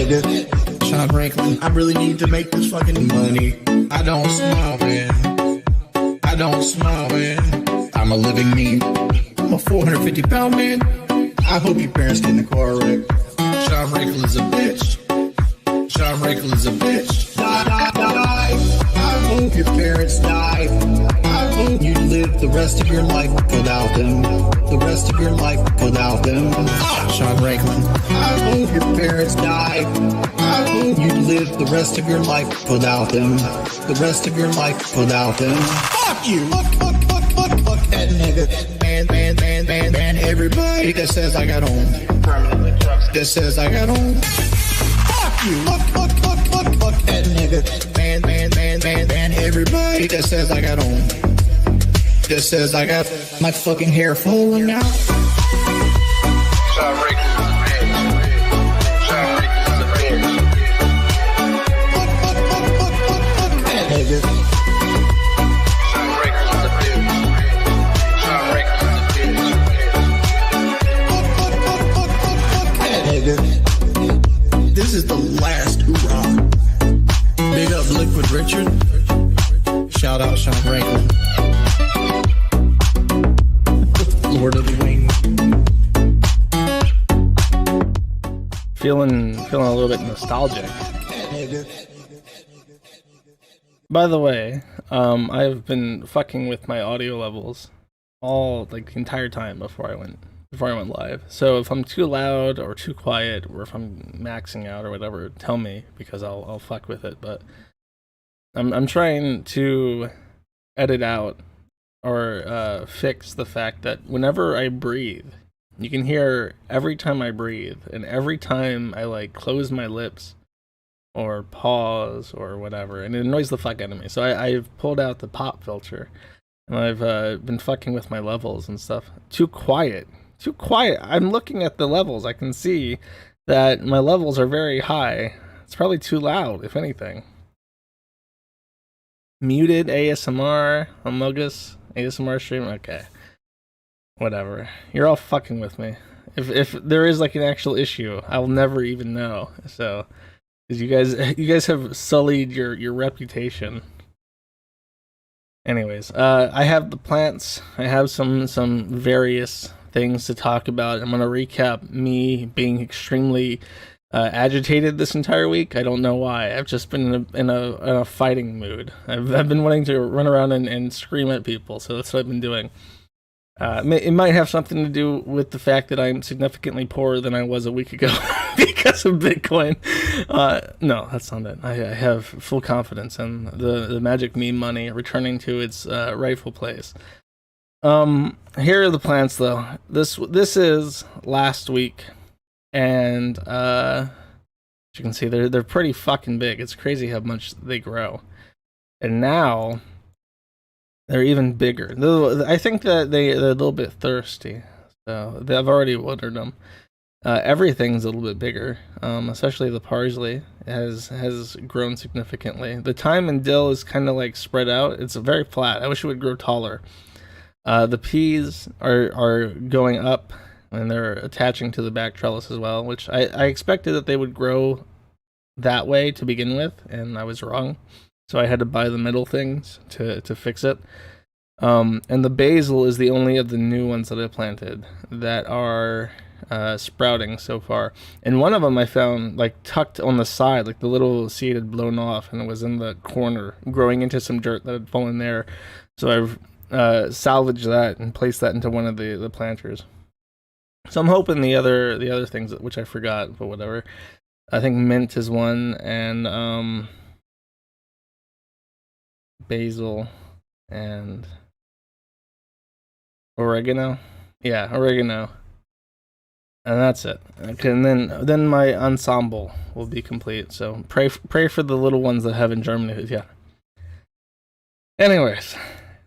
nigga. Sean Franklin, I really need to make this fucking money. I don't smile, man. I don't smile, man. I'm a living meme. I'm a 450-pound man. I hope your parents get in a car wreck. Sean Franklin's a bitch. Sean Franklin's a bitch. Die. I hope your parents die. I hope you live the rest of your life without them. The rest of your life without them. Sean Franklin. I hope your parents die. I hope you live the rest of your life without them. The rest of your life without them. Fuck you. Fuck that nigga. Ban everybody that says I got on. That says I got on. Fuck you. Fuck that nigga. Ban everybody that says I got on. That says I got my fucking hair falling out. Sean Franklin's a bitch. Sean Franklin's a bitch. Fuck that nigga. Sean Franklin's a bitch. Sean Franklin's a Fuck that nigga. This is the last hoorah. Big up Liquid Richard. Shout out Sean Franklin. Lord of the Wing. Feeling a little bit nostalgic. By the way, I've been fucking with my audio levels all like the entire time before I went live. So if I'm too loud or too quiet, or if I'm maxing out or whatever, tell me, because I'll fuck with it. But I'm trying to edit out or fix the fact that whenever I breathe, you can hear every time I breathe, and every time I like close my lips or pause or whatever, and it annoys the fuck out of me. So I've pulled out the pop filter, and I've been fucking with my levels and stuff. Too quiet. I'm looking at the levels. I can see that my levels are very high. It's probably too loud, if anything. Muted ASMR, Amogus ASMR stream. Okay, whatever. You're all fucking with me. If there is like an actual issue, I'll never even know. So, because you guys have sullied your reputation. Anyways, I have the plants. I have some various things to talk about. I'm gonna recap me being extremely agitated this entire week. I don't know why. I've just been in a fighting mood. I've been wanting to run around and scream at people, so that's what I've been doing. It might have something to do with the fact that I'm significantly poorer than I was a week ago because of Bitcoin. No, that's not it. I have full confidence in the magic meme money returning to its rightful place. Here are the plants, though. This is last week. And as you can see, they're pretty fucking big. It's crazy how much they grow. And now they're even bigger. I think that they're a little bit thirsty, so I've already watered them. Everything's a little bit bigger, especially the parsley has grown significantly. The thyme and dill is kind of like spread out. It's very flat. I wish it would grow taller. The peas are going up, and they're attaching to the back trellis as well, which I expected that they would grow that way to begin with, and I was wrong. So I had to buy the middle things to fix it. And the basil is the only of the new ones that I planted that are sprouting so far. And one of them I found like tucked on the side, like the little seed had blown off, and it was in the corner, growing into some dirt that had fallen there. So I've salvaged that and placed that into one of the planters. So I'm hoping the other things, which I forgot, but whatever. I think mint is one, and basil and oregano. Yeah, oregano. And that's it. Okay, and then my ensemble will be complete. So pray for the little ones that have in Germany. Yeah. Anyways,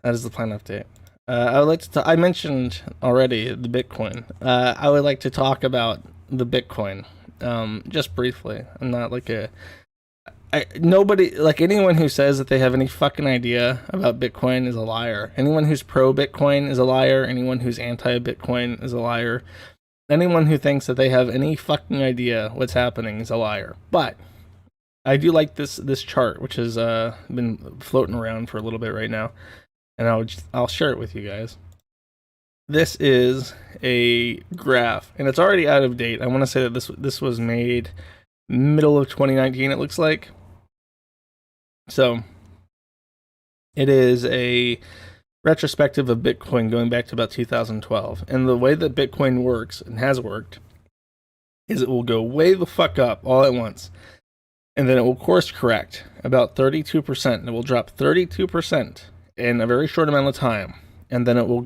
that is the plan update. I would like to. I mentioned already the Bitcoin. I would like to talk about the Bitcoin, just briefly. I'm not like nobody, like anyone who says that they have any fucking idea about Bitcoin is a liar. Anyone who's pro Bitcoin is a liar. Anyone who's anti Bitcoin is a liar. anyone who thinks that they have any fucking idea what's happening is a liar. But I do like this chart, which has been floating around for a little bit right now, and I'll share it with you guys. This is a graph, and it's already out of date. I want to say that this was made middle of 2019. It looks like. So it is a retrospective of Bitcoin going back to about 2012, and the way that Bitcoin works and has worked is it will go way the fuck up all at once. And then it will course correct about 32%. And it will drop 32% in a very short amount of time. And then it'll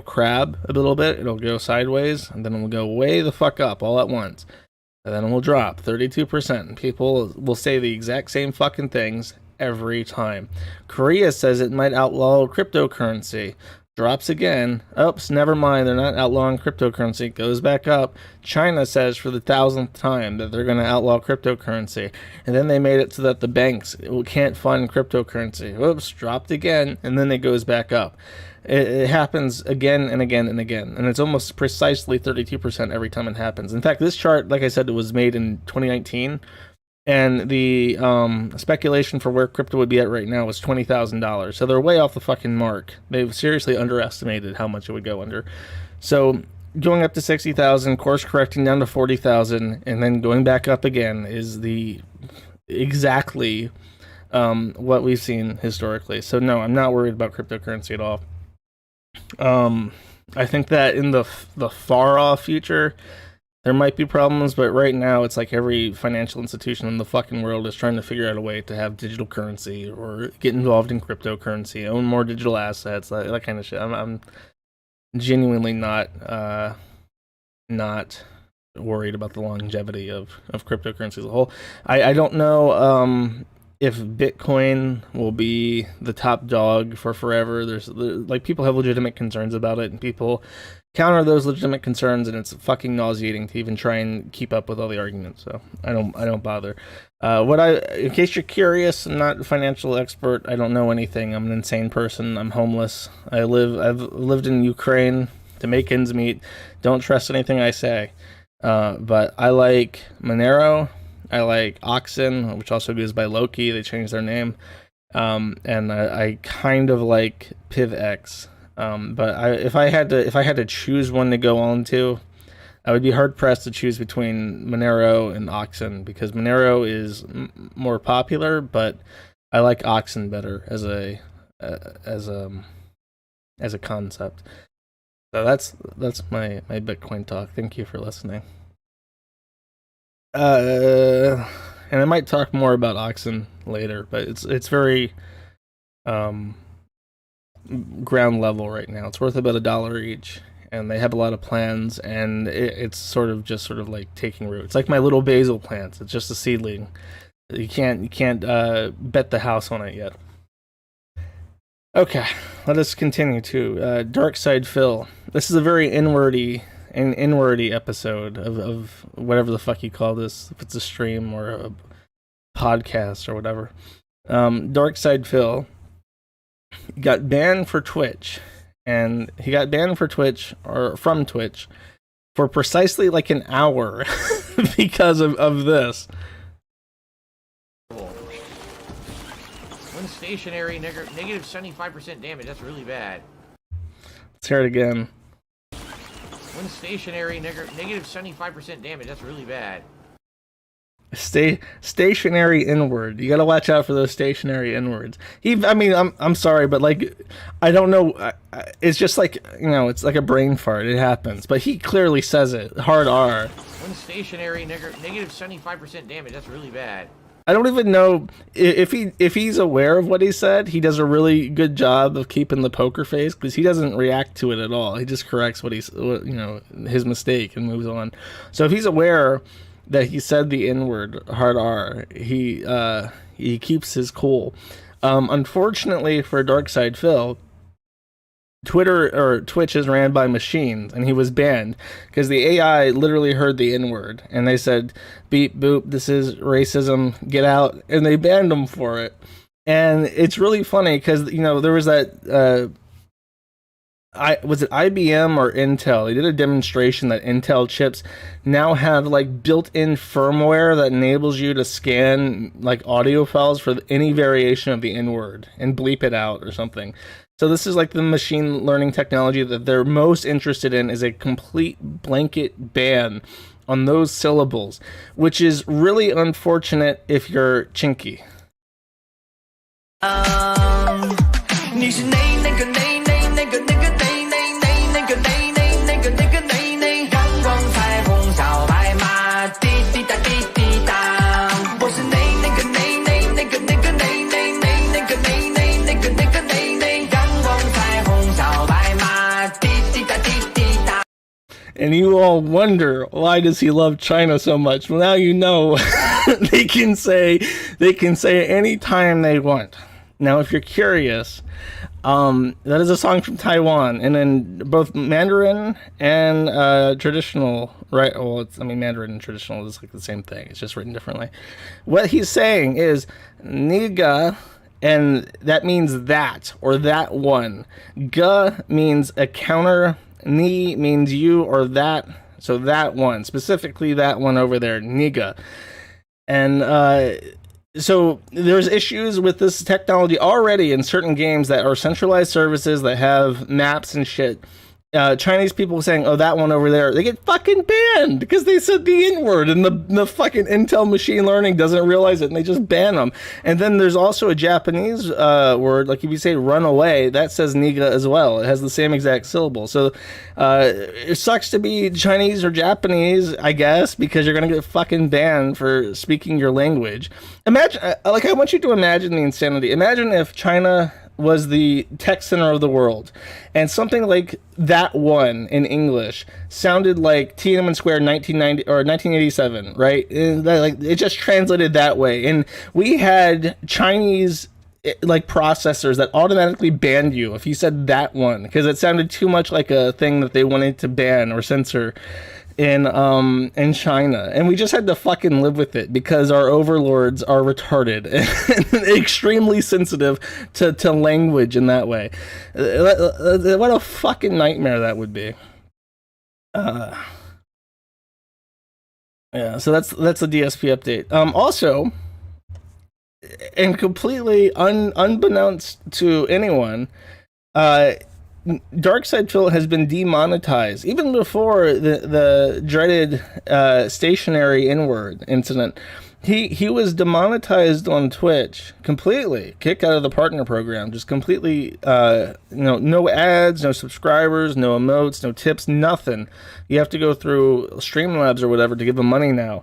crab a little bit. It'll go sideways. And then it will go way the fuck up all at once. And then it will drop 32%. And people will say the exact same fucking things every time. Korea says it might outlaw cryptocurrency. Drops again. Oops, never mind. They're not outlawing cryptocurrency. Goes back up. China says for the 1000th time that they're going to outlaw cryptocurrency. And then they made it so that the banks can't fund cryptocurrency. Oops, dropped again. And then it goes back up. It happens again and again and again. And it's almost precisely 32% every time it happens. In fact, this chart, like I said, it was made in 2019. And the speculation for where crypto would be at right now was $20,000. So they're way off the fucking mark. They've seriously underestimated how much it would go under. So going up to 60,000, course correcting down to 40,000, and then going back up again is exactly what we've seen historically. So no, I'm not worried about cryptocurrency at all. I think that in the far off future, there might be problems, but right now it's like every financial institution in the fucking world is trying to figure out a way to have digital currency or get involved in cryptocurrency, own more digital assets, that kind of shit. I'm genuinely not worried about the longevity of cryptocurrency as a whole. I don't know if Bitcoin will be the top dog for forever. There's like people have legitimate concerns about it, and people counter those legitimate concerns, and it's fucking nauseating to even try and keep up with all the arguments. So I don't bother. In case you're curious, I'm not a financial expert. I don't know anything. I'm an insane person. I'm homeless. I've lived in Ukraine to make ends meet. Don't trust anything I say. But I like Monero. I like Oxen, which also goes by Loki. They changed their name. And I kind of like PivX. But if I had to choose one to go on to, I would be hard pressed to choose between Monero and Oxen, because Monero is more popular, but I like Oxen better as a concept. So that's my Bitcoin talk. Thank you for listening. And I might talk more about Oxen later, but it's very ground level right now. It's worth about $1 each, and they have a lot of plans, and it's sort of like taking root. It's like my little basil plants. It's just a seedling. You can't bet the house on it yet. Okay, let us continue to Dark Side Phil. This is a very inwordy episode of whatever the fuck you call this, if it's a stream or a podcast or whatever. Dark Side Phil got banned for Twitch, and he got banned for Twitch, or from Twitch, for precisely like an hour because of this. When stationary, negative 75% damage, that's really bad. Let's hear it again. When stationary, negative 75% damage, that's really bad. Stationary inward. You gotta watch out for those stationary inwards. I'm sorry, but like, I don't know. It's just like, it's like a brain fart. It happens. But he clearly says it. Hard R. When stationary, negative 75% damage, that's really bad. I don't even know if he's aware of what he said. He does a really good job of keeping the poker face, because he doesn't react to it at all. He just corrects his mistake and moves on. So if he's aware that he said the N-word, hard R, he keeps his cool. Unfortunately for Darkside Phil, Twitter or Twitch is ran by machines, and he was banned because the AI literally heard the N-word, and they said, beep, boop, this is racism, get out, and they banned him for it. And it's really funny because, there was that was it IBM or Intel? They did a demonstration that Intel chips now have like built-in firmware that enables you to scan like audio files for any variation of the N-word and bleep it out or something. So this is like the machine learning technology that they're most interested in, is a complete blanket ban on those syllables, which is really unfortunate if you're chinky. 你是那个阳光彩虹小白马，滴滴答滴滴答。我是阳光彩虹小白马，滴滴答滴滴答。 And you all wonder, why does he love China so much? Well, now you know. they can say anytime they want. Now, if you're curious, that is a song from Taiwan, and in both Mandarin and traditional, right? Well, Mandarin and traditional is like the same thing. It's just written differently. What he's saying is niga, and that means that, or that one. Ga means a counter. Ni means you or that. So that one, specifically that one over there, niga. And so there's issues with this technology already in certain games that are centralized services that have maps and shit. Chinese people saying, oh, that one over there, they get fucking banned because they said the N-word, and the fucking Intel machine learning doesn't realize it, and they just ban them. And then there's also a Japanese word, like if you say run away, that says niga as well. It has the same exact syllable. So it sucks to be Chinese or Japanese, I guess, because you're going to get fucking banned for speaking your language. Imagine, I want you to imagine the insanity. Imagine if China was the tech center of the world, and something like that one in English sounded like Tiananmen Square 1990 or 1987, right? And it just translated that way, and we had Chinese like processors that automatically banned you if you said that one because it sounded too much like a thing that they wanted to ban or censor in China, and we just had to fucking live with it because our overlords are retarded and extremely sensitive to language in that way. What a fucking nightmare that would be. Yeah, so that's the DSP update. Also, and completely unbeknownst to anyone, Darkside Phil has been demonetized even before the dreaded stationary N-word incident. He was demonetized on Twitch completely, kicked out of the partner program, just completely no ads, no subscribers, no emotes, no tips, nothing. You have to go through Streamlabs or whatever to give him money now.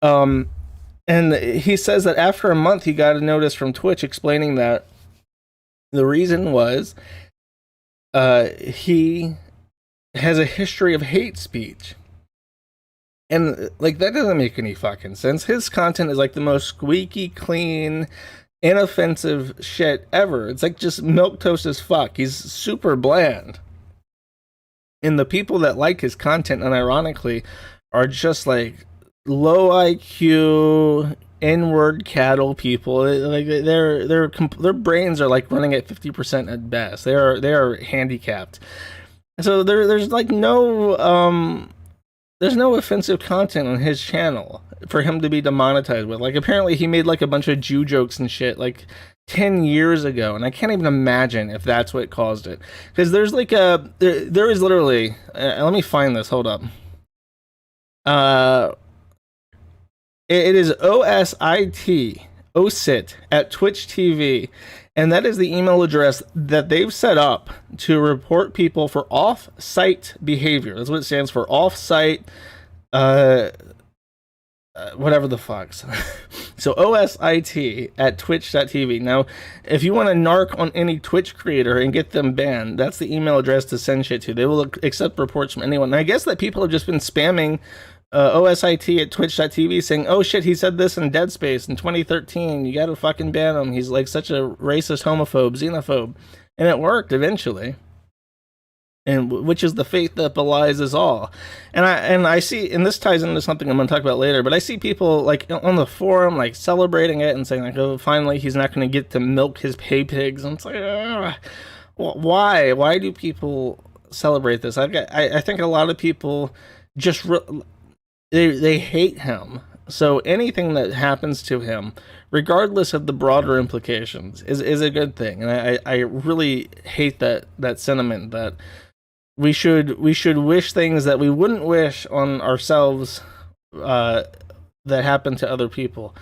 And he says that after a month he got a notice from Twitch explaining that the reason was he has a history of hate speech. And like that doesn't make any fucking sense. His content is like the most squeaky clean, inoffensive shit ever. It's like just milquetoast as fuck. He's super bland. And the people that like his content, unironically, are just like low IQ, N-word cattle people. Like their brains are like running at 50% at best. They are handicapped. So there's like no offensive content on his channel for him to be demonetized with. Like apparently he made like a bunch of Jew jokes and shit like 10 years ago, and I can't even imagine if that's what caused it. Because there's like there is literally let me find this. Hold up. It is OSIT at Twitch TV, and that is the email address that they've set up to report people for off-site behavior. That's what it stands for, off-site, whatever the fucks. So OSIT at Twitch.tv. Now, if you want to narc on any Twitch creator and get them banned, that's the email address to send shit to. They will accept reports from anyone. And I guess that people have just been spamming OSIT at Twitch.tv saying, oh shit, he said this in Dead Space in 2013. You gotta fucking ban him. He's like such a racist, homophobe, xenophobe. And it worked eventually. And which is the fate that belies us all. And I see, and this ties into something I'm gonna talk about later, but I see people like on the forum like celebrating it and saying like, oh, finally he's not gonna get to milk his pay pigs. And it's like, why do people celebrate this. I think a lot of people just they hate him. So anything that happens to him, regardless of the broader implications, is a good thing. And I really hate that sentiment that we should wish things that we wouldn't wish on ourselves that happen to other people.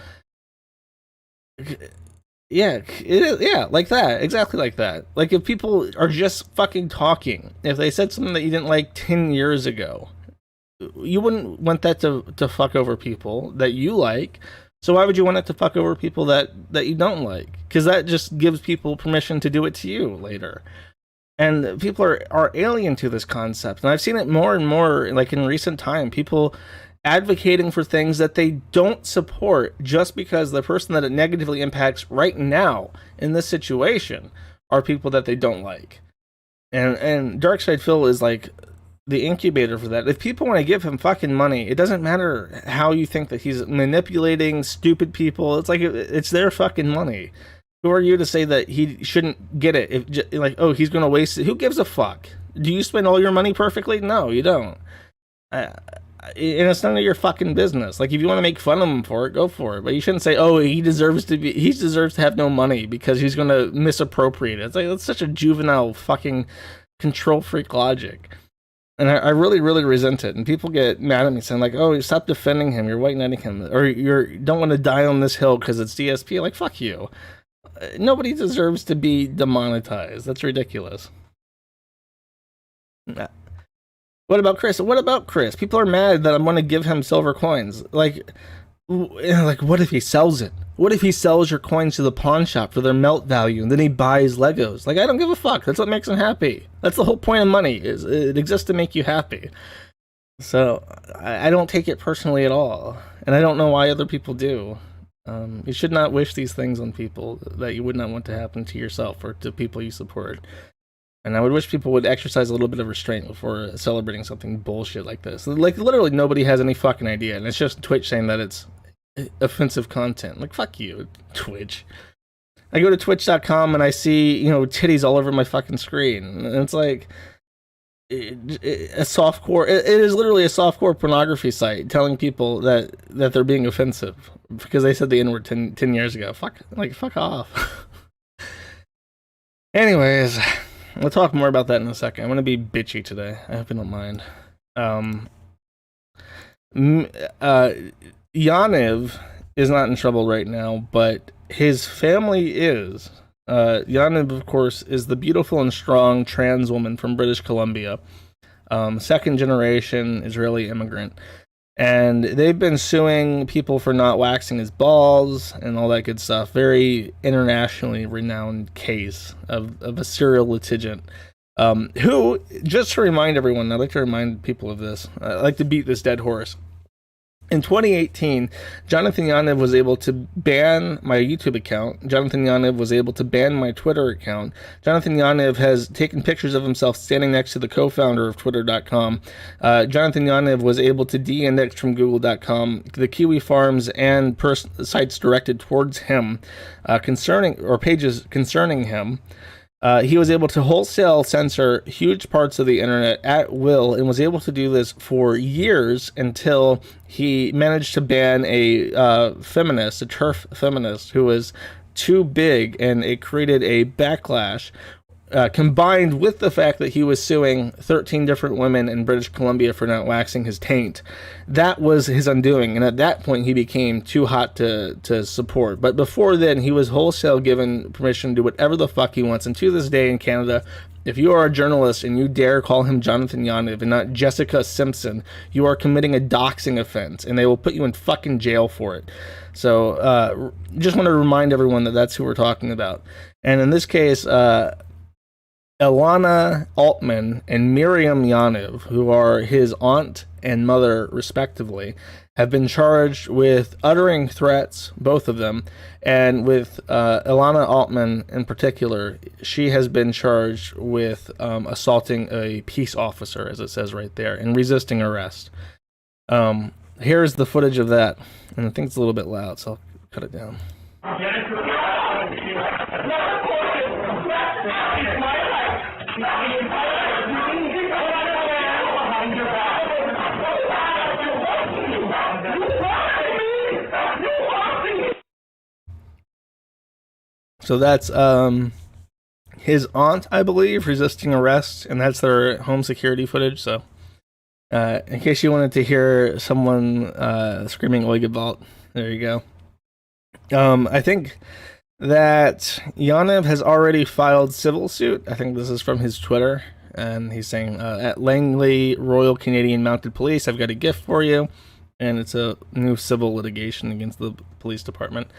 Yeah, it is, yeah, like that, exactly like that. Like if people are just fucking talking, if they said something that you didn't like 10 years ago, you wouldn't want that to fuck over people that you like. So why would you want it to fuck over people that you don't like? Because that just gives people permission to do it to you later. And people are alien to this concept. And I've seen it more and more, like in recent time, people advocating for things that they don't support just because the person that it negatively impacts right now in this situation are people that they don't like. And Darkside Phil is like the incubator for that. If people want to give him fucking money, it doesn't matter how you think that he's manipulating stupid people. It's like, it's their fucking money. Who are you to say that he shouldn't get it? If like, oh, he's going to waste it. Who gives a fuck? Do you spend all your money perfectly? No, you don't. And it's none of your fucking business. Like, if you want to make fun of him for it, go for it. But you shouldn't say, oh, he deserves to have no money because he's going to misappropriate it. It's like, that's such a juvenile fucking control freak logic. And I really, really resent it. And people get mad at me saying, like, oh, stop defending him. You're white knighting him. Or you don't want to die on this hill because it's DSP. Like, fuck you. Nobody deserves to be demonetized. That's ridiculous. Nah. What about Chris? People are mad that I'm going to give him silver coins. Like, what if he sells it? What if he sells your coins to the pawn shop for their melt value and then he buys Legos? Like, I don't give a fuck. That's what makes him happy. That's the whole point of money, is it exists to make you happy. So I don't take it personally at all. And I don't know why other people do. You should not wish these things on people that you would not want to happen to yourself or to people you support. And I would wish people would exercise a little bit of restraint before celebrating something bullshit like this. Like, literally nobody has any fucking idea, and it's just Twitch saying that it's offensive content. Like, fuck you, Twitch. I go to twitch.com and I see, titties all over my fucking screen. And it's like, a softcore, it is literally a softcore pornography site telling people that they're being offensive because they said the N-word 10 years ago. Fuck off. Anyways, we'll talk more about that in a second. I'm going to be bitchy today. I hope you don't mind. Yaniv is not in trouble right now, but his family is. Yaniv, of course, is the beautiful and strong trans woman from British Columbia, second generation Israeli immigrant. And they've been suing people for not waxing his balls and all that good stuff. Very internationally renowned case of a serial litigant. Who, just to remind everyone, I'd like to remind people of this. I like to beat this dead horse. In 2018, Jonathan Yaniv was able to ban my YouTube account. Jonathan Yaniv was able to ban my Twitter account. Jonathan Yaniv has taken pictures of himself standing next to the co-founder of Twitter.com. Jonathan Yaniv was able to de-index from Google.com the Kiwi Farms and sites directed towards him, pages concerning him. He was able to wholesale censor huge parts of the internet at will and was able to do this for years until he managed to ban a feminist, a TERF feminist, who was too big, and it created a backlash combined with the fact that he was suing 13 different women in British Columbia for not waxing his taint. That was his undoing, and at that point he became too hot to support. But before then, he was wholesale given permission to do whatever the fuck he wants. And to this day in Canada, if you are a journalist and you dare call him Jonathan Yaniv and not Jessica Simpson, you are committing a doxing offense, and they will put you in fucking jail for it. So just want to remind everyone that that's who we're talking about. And in this case, Elana Altman and Miriam Yaniv, who are his aunt and mother respectively, have been charged with uttering threats, both of them, and with Elana Altman in particular, she has been charged with assaulting a peace officer, as it says right there, and resisting arrest. Here's the footage of that, and I think it's a little bit loud, so I'll cut it down. So that's his aunt, I believe, resisting arrest, and that's their home security footage. So, in case you wanted to hear someone screaming "Oigevalt," there you go. I think that Yaniv has already filed civil suit. I think this is from his Twitter, and he's saying, "At Langley Royal Canadian Mounted Police, I've got a gift for you," and it's a new civil litigation against the police department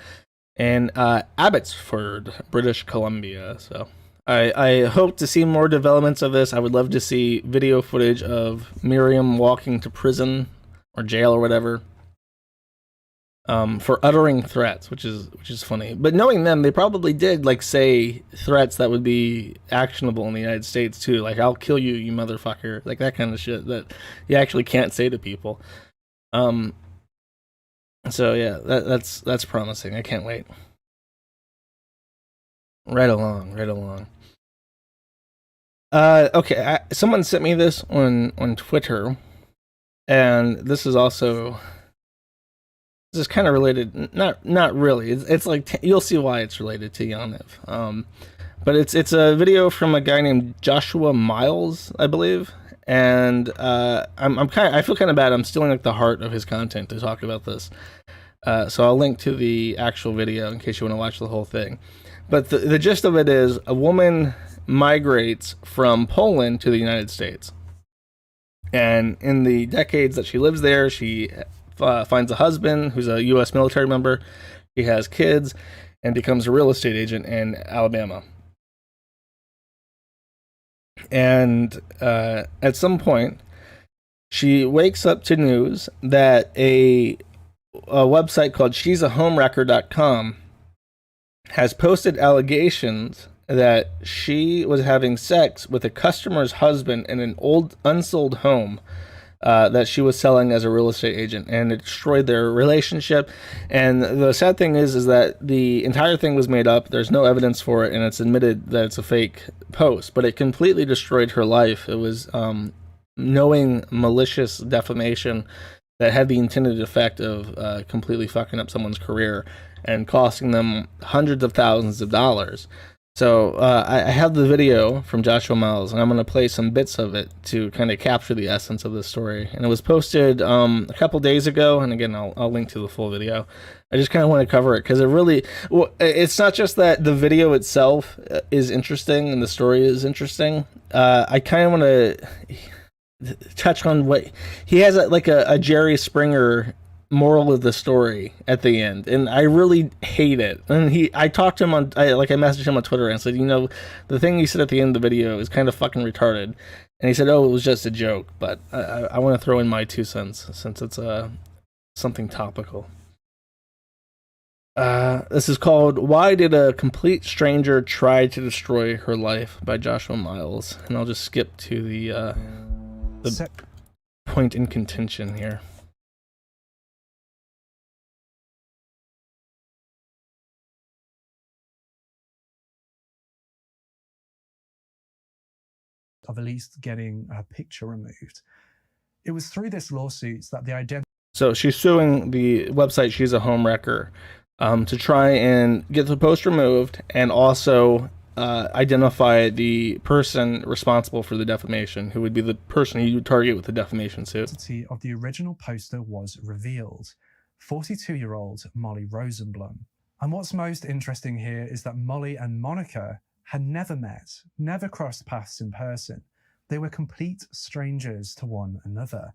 in Abbotsford, British Columbia. So I hope to see more developments of this. I would love to see video footage of Miriam walking to prison or jail or whatever for uttering threats, which is funny. But knowing them, they probably did like say threats that would be actionable in the United States too, like "I'll kill you, you motherfucker," like that kind of shit that you actually can't say to people. So yeah, that's promising. I can't wait. Right along. Okay, someone sent me this on Twitter, and this is kind of related. Not really. It's like you'll see why it's related to Yaniv. But it's a video from a guy named Joshua Miles, I believe. And I feel kind of bad. I'm stealing like the heart of his content to talk about this. So I'll link to the actual video in case you want to watch the whole thing. But the gist of it is a woman migrates from Poland to the United States. And in the decades that she lives there, she finds a husband who's a U.S. military member. She has kids and becomes a real estate agent in Alabama. And at some point, she wakes up to news that a website called she'sahomewrecker.com has posted allegations that she was having sex with a customer's husband in an old unsold home that she was selling as a real estate agent, and it destroyed their relationship. And the sad thing is that the entire thing was made up. There's no evidence for it, and it's admitted that it's a fake post, but it completely destroyed her life. It was knowing malicious defamation that had the intended effect of completely fucking up someone's career and costing them hundreds of thousands of dollars. So I have the video from Joshua Miles, and I'm going to play some bits of it to kind of capture the essence of this story. And it was posted a couple days ago, and again, I'll link to the full video. I just kind of want to cover it because it's not just that the video itself is interesting and the story is interesting. I kind of want to touch on what he has, like a Jerry Springer moral of the story at the end, and I really hate it. And I talked to him I messaged him on Twitter and said, the thing you said at the end of the video is kind of fucking retarded. And he said, "Oh, it was just a joke." But I want to throw in my 2 cents since it's something topical. This is called "Why Did a Complete Stranger Try to Destroy Her Life" by Joshua Miles, and I'll just skip to the point in contention here. Of at least getting her picture removed. It was through this lawsuit that the identity... So she's suing the website She's a Home Wrecker to try and get the post removed and also identify the person responsible for the defamation, who would be the person you would target with the defamation suit. The identity of the original poster was revealed. 42-year-old Molly Rosenblum. And what's most interesting here is that Molly and Monica had never met, never crossed paths in person. They were complete strangers to one another.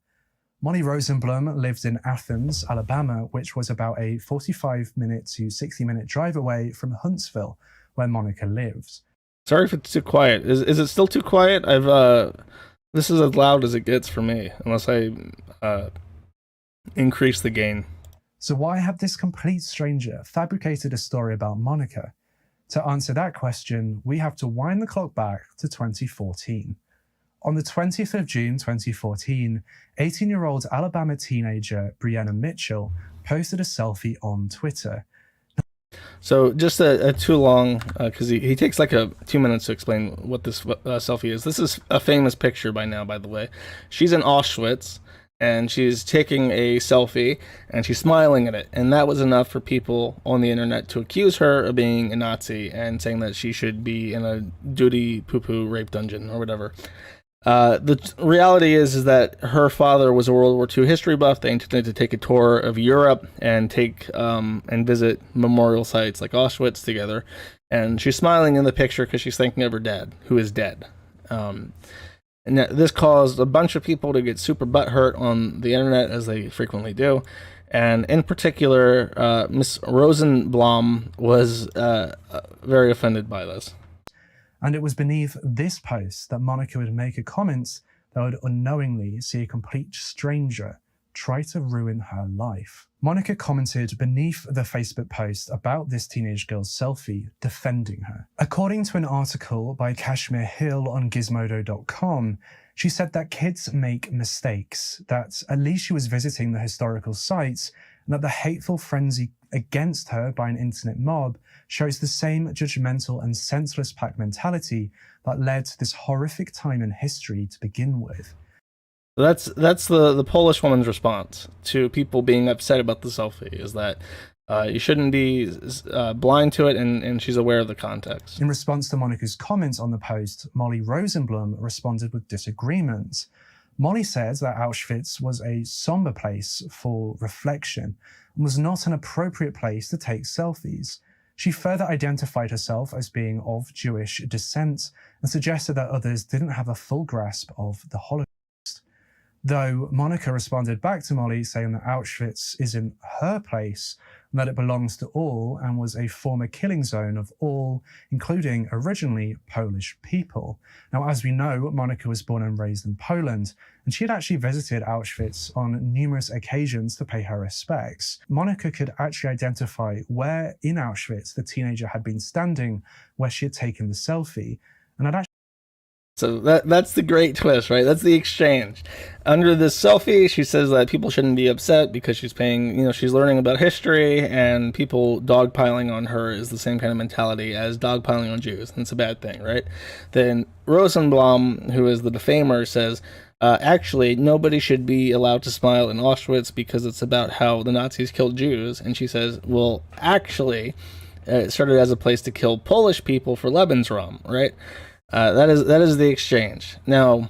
Molly Rosenblum lived in Athens, Alabama, which was about a 45-minute to 60-minute drive away from Huntsville, where Monica lives. Sorry if it's too quiet. Is it still too quiet? This is as loud as it gets for me, unless I increase the gain. So why have this complete stranger fabricated a story about Monica? To answer that question, we have to wind the clock back to 2014. On the 20th of June 2014, 18-year-old Alabama teenager Brianna Mitchell posted a selfie on Twitter. So just a too long, because he takes like 2 minutes to explain what this selfie is. This is a famous picture by now, by the way. She's in Auschwitz, and she's taking a selfie and she's smiling at it, and that was enough for people on the internet to accuse her of being a Nazi and saying that she should be in a duty poo-poo rape dungeon or whatever. The reality is that her father was a World War II history buff. They intended to take a tour of Europe and and visit memorial sites like Auschwitz together, and she's smiling in the picture because she's thinking of her dad, who is dead. And this caused a bunch of people to get super butthurt on the internet, as they frequently do. And in particular, Miss Rosenblum was very offended by this. And it was beneath this post that Monica would make a comment that would unknowingly see a complete stranger try to ruin her life. Monica commented beneath the Facebook post about this teenage girl's selfie, defending her. According to an article by Kashmir Hill on Gizmodo.com, she said that kids make mistakes, that at least she was visiting the historical sites, and that the hateful frenzy against her by an internet mob shows the same judgmental and senseless pack mentality that led to this horrific time in history to begin with. That's the Polish woman's response to people being upset about the selfie, is that you shouldn't be blind to it, and she's aware of the context. In response to Monica's comments on the post, Molly Rosenblum responded with disagreement. Molly said that Auschwitz was a somber place for reflection and was not an appropriate place to take selfies. She further identified herself as being of Jewish descent and suggested that others didn't have a full grasp of the Holocaust. Though Monica responded back to Molly saying that Auschwitz isn't her place and that it belongs to all and was a former killing zone of all, including originally Polish people. Now, as we know, Monica was born and raised in Poland, and she had actually visited Auschwitz on numerous occasions to pay her respects. Monica could actually identify where in Auschwitz the teenager had been standing, where she had taken the selfie, and had actually. So that's the great twist, right? That's the exchange. Under this selfie, she says that people shouldn't be upset because she's she's learning about history, and people dogpiling on her is the same kind of mentality as dogpiling on Jews, and it's a bad thing, right? Then Rosenblum, who is the defamer, says, actually, nobody should be allowed to smile in Auschwitz because it's about how the Nazis killed Jews. And she says, well, actually, it started as a place to kill Polish people for Lebensraum, right? That is the exchange. Now,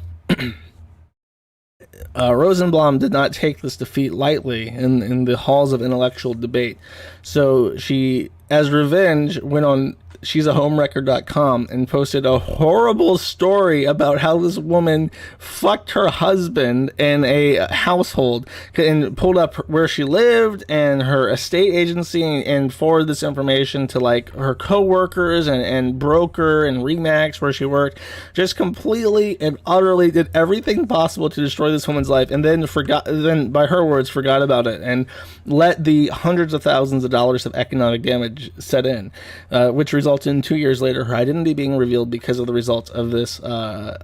Rosenblum did not take this defeat lightly in the halls of intellectual debate. So she, as revenge, went on she'sahomewrecker.com and posted a horrible story about how this woman fucked her husband in a household and pulled up where she lived and her estate agency and forwarded this information to like her co-workers and broker and Remax where she worked. Just completely and utterly did everything possible to destroy this woman's life, and then by her words forgot about it and let the hundreds of thousands of dollars of economic damage set in, which resulted in 2 years later her identity being revealed because of the results of this the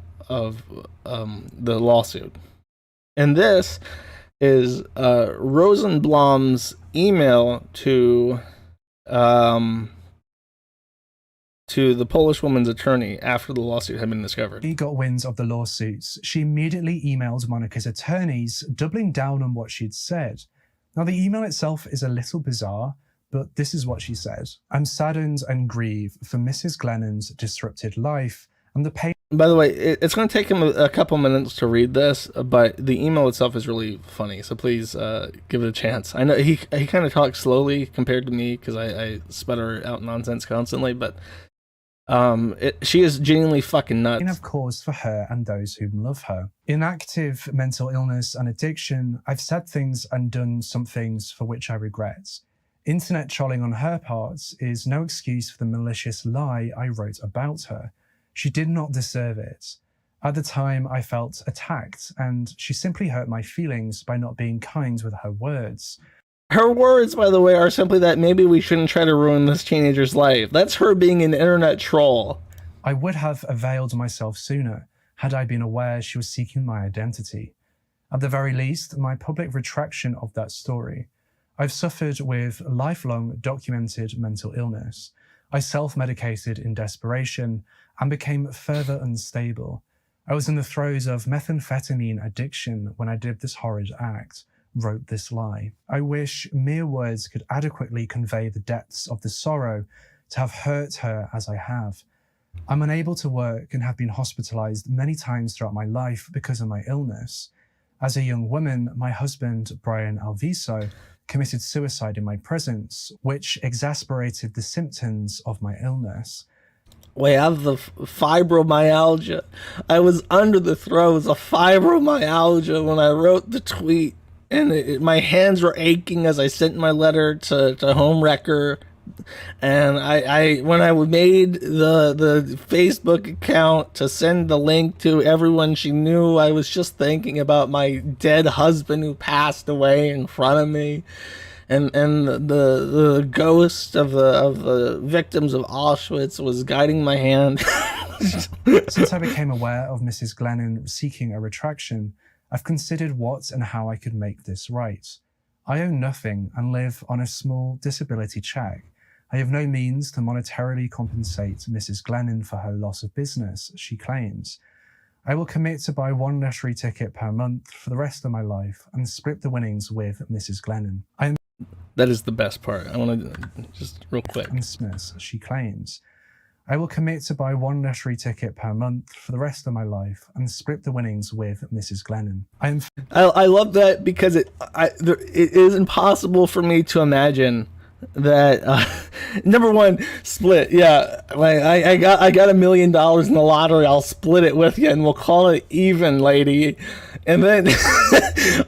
lawsuit. And this is Rosenblum's email to the Polish woman's attorney after the lawsuit had been discovered. She got wind of the lawsuits. She immediately emailed Monica's attorneys, doubling down on what she'd said. Now, the email itself is a little bizarre, but this is what she said. I'm saddened and grieve for Mrs. Glennon's disrupted life and the pain. By the way, it's going to take him a couple minutes to read this, but the email itself is really funny, so please give it a chance. I know he kind of talks slowly compared to me because I sputter out nonsense constantly, but she is genuinely fucking nuts. Of cause for her and those who love her. In active mental illness and addiction, I've said things and done some things for which I regret. Internet trolling on her part is no excuse for the malicious lie I wrote about her. She did not deserve it. At the time, I felt attacked, and she simply hurt my feelings by not being kind with her words. Her words, by the way, are simply that maybe we shouldn't try to ruin this teenager's life. That's her being an internet troll. I would have availed myself sooner had I been aware she was seeking my identity. At the very least, my public retraction of that story. I've suffered with lifelong documented mental illness. I self-medicated in desperation and became further unstable. I was in the throes of methamphetamine addiction when I did this horrid act, wrote this lie. I wish mere words could adequately convey the depths of the sorrow to have hurt her as I have. I'm unable to work and have been hospitalized many times throughout my life because of my illness. As a young woman, my husband, Brian Alviso, committed suicide in my presence, which exasperated the symptoms of my illness. Wait, I have the fibromyalgia. I was under the throes of fibromyalgia when I wrote the tweet, and my hands were aching as I sent my letter to Homewrecker. And I when I made the Facebook account to send the link to everyone she knew, I was just thinking about my dead husband who passed away in front of me, and the ghost of the victims of Auschwitz was guiding my hand. Since I became aware of Mrs. Glennon seeking a retraction, I've considered what and how I could make this right. I own nothing and live on a small disability check. I have no means to monetarily compensate Mrs. Glennon for her loss of business, she claims. I will commit to buy one lottery ticket per month for the rest of my life and split the winnings with Mrs. Glennon. That is the best part. I want to just real quick. Smith, she claims. I will commit to buy one lottery ticket per month for the rest of my life and split the winnings with Mrs. Glennon. I love that because it is impossible for me to imagine that number one, split. Yeah, like I got $1 million in the lottery. I'll split it with you, and we'll call it even, lady. And then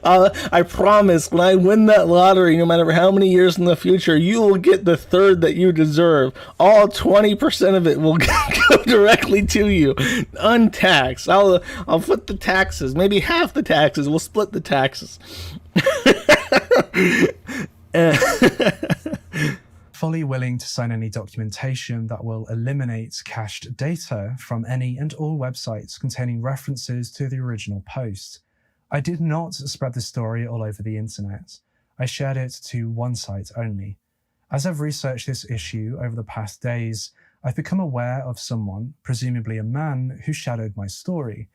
I promise, when I win that lottery, no matter how many years in the future, you will get the third that you deserve. All 20% of it will go directly to you, untaxed. I'll put the taxes, maybe half the taxes. We'll split the taxes. Fully willing to sign any documentation that will eliminate cached data from any and all websites containing references to the original post. I did not spread the story all over the internet. I shared it to one site only. As I've researched this issue over the past days, I've become aware of someone, presumably a man, who shadowed my story.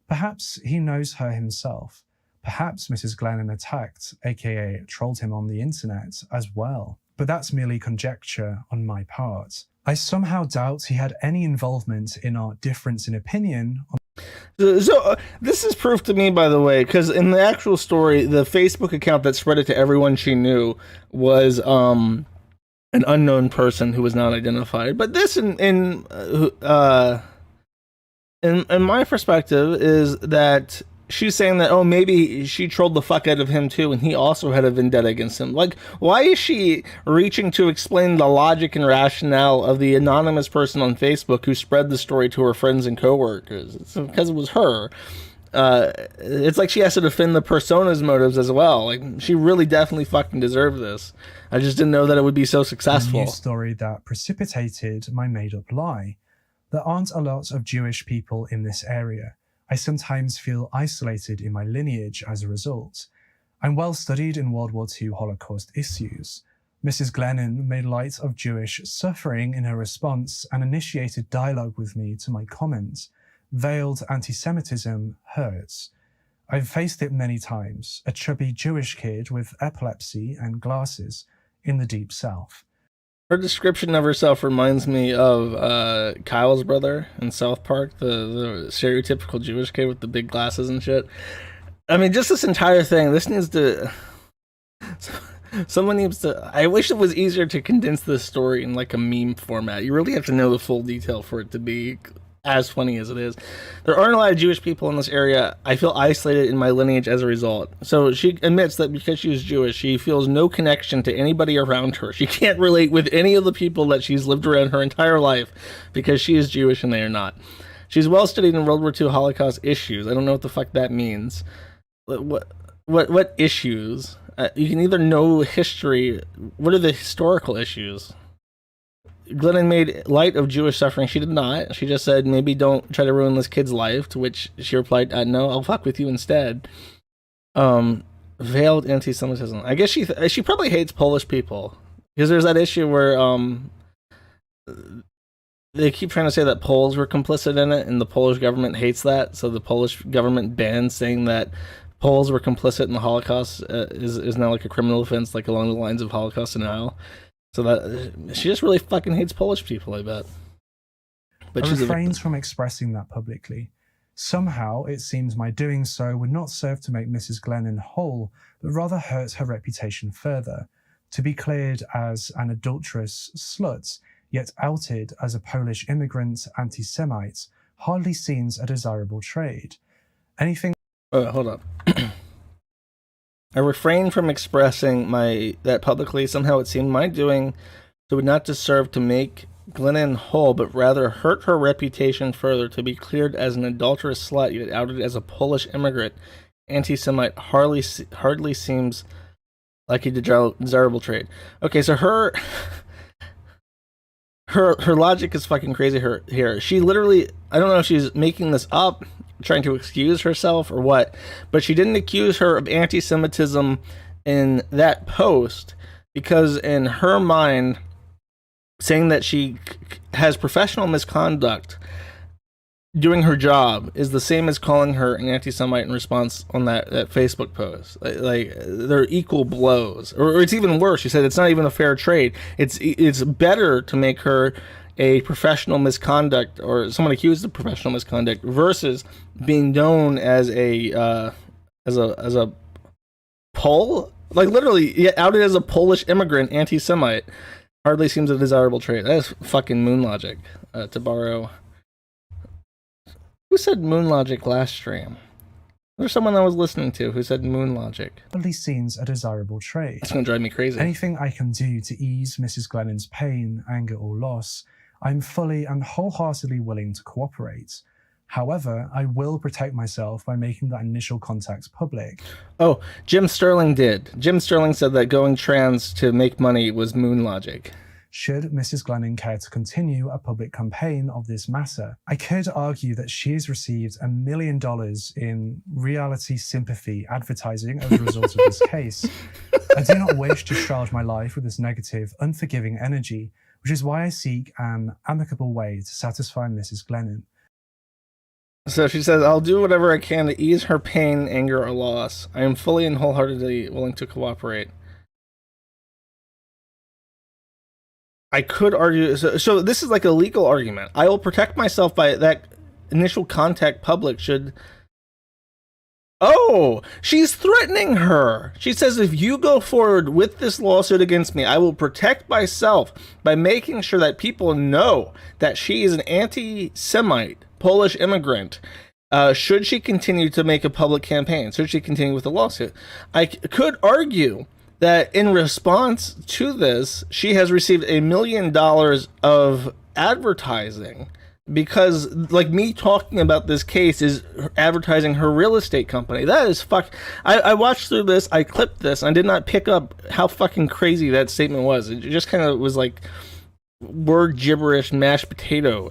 Perhaps he knows her himself. Perhaps Mrs. Glennon attacked, aka trolled him on the internet as well. But that's merely conjecture on my part. I somehow doubt he had any involvement in our difference in opinion. So this is proof to me, by the way, because in the actual story, the Facebook account that spread it to everyone she knew was an unknown person who was not identified. But this, in my perspective, is that she's saying that, oh, maybe she trolled the fuck out of him too, and he also had a vendetta against him. Like, why is she reaching to explain the logic and rationale of the anonymous person on Facebook who spread the story to her friends and coworkers? It's because it was her. It's like she has to defend the persona's motives as well. Like, she really definitely fucking deserved this. I just didn't know that it would be so successful. A news story that precipitated my made-up lie. There aren't a lot of Jewish people in this area. I sometimes feel isolated in my lineage as a result. I'm well studied in World War II Holocaust issues. Mrs. Glennon made light of Jewish suffering in her response and initiated dialogue with me to my comments. Veiled anti-Semitism hurts. I've faced it many times, a chubby Jewish kid with epilepsy and glasses in the Deep South. Her description of herself reminds me of Kyle's brother in South Park, the stereotypical Jewish kid with the big glasses and shit. I mean, just this entire thing, this needs to... Someone needs to... I wish it was easier to condense this story in like a meme format. You really have to know the full detail for it to be as funny as it is. There aren't a lot of Jewish people in this area. I feel isolated in my lineage as a result. So she admits that because she is Jewish, she feels no connection to anybody around her. She can't relate with any of the people that she's lived around her entire life because she is Jewish and they are not. She's well studied in World War II Holocaust issues. I don't know what the fuck that means. What issues? You can either know history. What are the historical issues? Glennon made light of Jewish suffering. She did not. She just said, maybe don't try to ruin this kid's life, to which she replied, no, I'll fuck with you instead. Veiled anti-Semitism. I guess she probably hates Polish people. Because there's that issue where they keep trying to say that Poles were complicit in it, and the Polish government hates that. So the Polish government banned saying that Poles were complicit in the Holocaust is now like a criminal offense, like along the lines of Holocaust denial. So that she just really fucking hates Polish people, I bet. But I she's refrains from expressing that publicly. Somehow, it seems my doing so would not serve to make Mrs. Glennon whole, but rather hurt her reputation further. To be cleared as an adulterous slut, yet outed as a Polish immigrant anti-Semite, hardly seems a desirable trade. Anything... hold up. I refrain from expressing that publicly. Somehow it seemed my doing so would not just serve to make Glennon whole, but rather hurt her reputation further. To be cleared as an adulterous slut, yet outed as a Polish immigrant anti-Semite, hardly seems like a desirable trade. Okay, so her logic is fucking crazy here. She literally, I don't know if she's making this up, trying to excuse herself or what, but she didn't accuse her of anti-Semitism in that post, because in her mind, saying that she has professional misconduct doing her job is the same as calling her an anti-Semite in response on that Facebook post. Like they're equal blows, or it's even worse. She said it's not even a fair trade. It's better to make her a professional misconduct, or someone accused of professional misconduct, versus being known as a Pole, like literally outed as a Polish immigrant anti-Semite. Hardly seems a desirable trade. That is fucking moon logic. To borrow, who said moon logic last stream? There's someone I was listening to who said moon logic. hardly seems a desirable trade. It's gonna drive me crazy. Anything I can do to ease Mrs. Glennon's pain, anger, or loss, I'm fully and wholeheartedly willing to cooperate. However, I will protect myself by making that initial contact public. Oh, Jim Sterling did. Jim Sterling said that going trans to make money was moon logic. Should Mrs. Glennon care to continue a public campaign of this matter, I could argue that she has received $1 million in reality sympathy advertising as a result of this case. I do not wish to shroud my life with this negative, unforgiving energy, which is why I seek an amicable way to satisfy Mrs. Glennon. So she says, I'll do whatever I can to ease her pain, anger, or loss. I am fully and wholeheartedly willing to cooperate. I could argue, so this is like a legal argument. I will protect myself by that initial contact public should... Oh, she's threatening her. She says, if you go forward with this lawsuit against me, I will protect myself by making sure that people know that she is an anti-Semite Polish immigrant. Should she continue to make a public campaign? Should she continue with the lawsuit? I could argue that in response to this, she has received $1 million of advertising, because like me talking about this case is advertising her real estate company. That is I watched through this, I clipped this, and I did not pick up how fucking crazy that statement was. It just kind of was like word gibberish, mashed potato,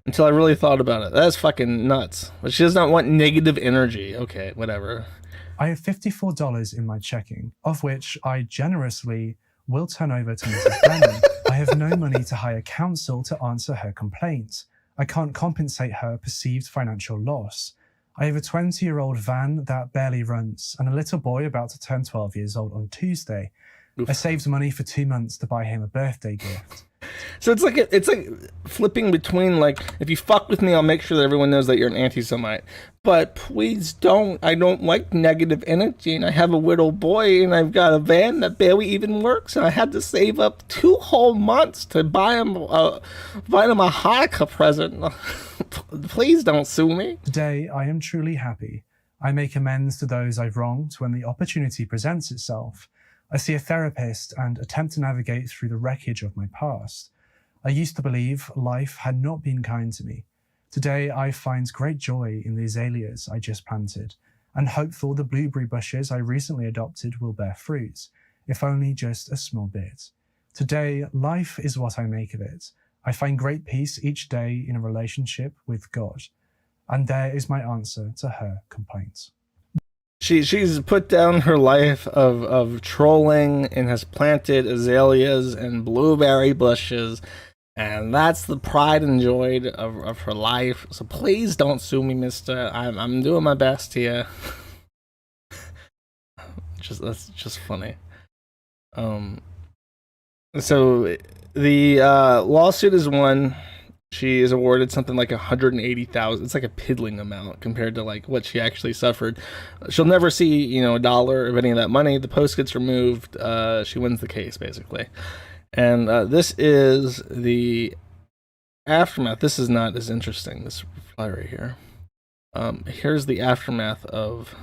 until I really thought about it. That's fucking nuts. But she does not want negative energy. Okay, whatever. I have $54 in my checking, of which I generously will turn over to Mrs. Glennon. I have no money to hire counsel to answer her complaints. I can't compensate her perceived financial loss. I have a 20-year-old van that barely runs, and a little boy about to turn 12 years old on Tuesday. Oof. I saved money for 2 months to buy him a birthday gift. So it's like flipping between, like, if you fuck with me, I'll make sure that everyone knows that you're an anti-Semite. But please don't. I don't like negative energy, and I have a little boy, and I've got a van that barely even works, and I had to save up 2 whole months to buy him a Hanukkah present. Please don't sue me. Today, I am truly happy. I make amends to those I've wronged when the opportunity presents itself. I see a therapist and attempt to navigate through the wreckage of my past. I used to believe life had not been kind to me. Today, I find great joy in the azaleas I just planted, and hopeful the blueberry bushes I recently adopted will bear fruit, if only just a small bit. Today, life is what I make of it. I find great peace each day in a relationship with God. And there is my answer to her complaints. She's put down her life of trolling and has planted azaleas and blueberry bushes And that's the pride and joy of her life. So please don't sue me, mister. I'm doing my best here. That's just funny. So the lawsuit is won. She is awarded something like 180,000. It's like a piddling amount compared to like what she actually suffered. She'll never see, a dollar of any of that money. The post gets removed. She wins the case basically. And this is the aftermath. This is not as interesting. This reply right here. Here's the aftermath of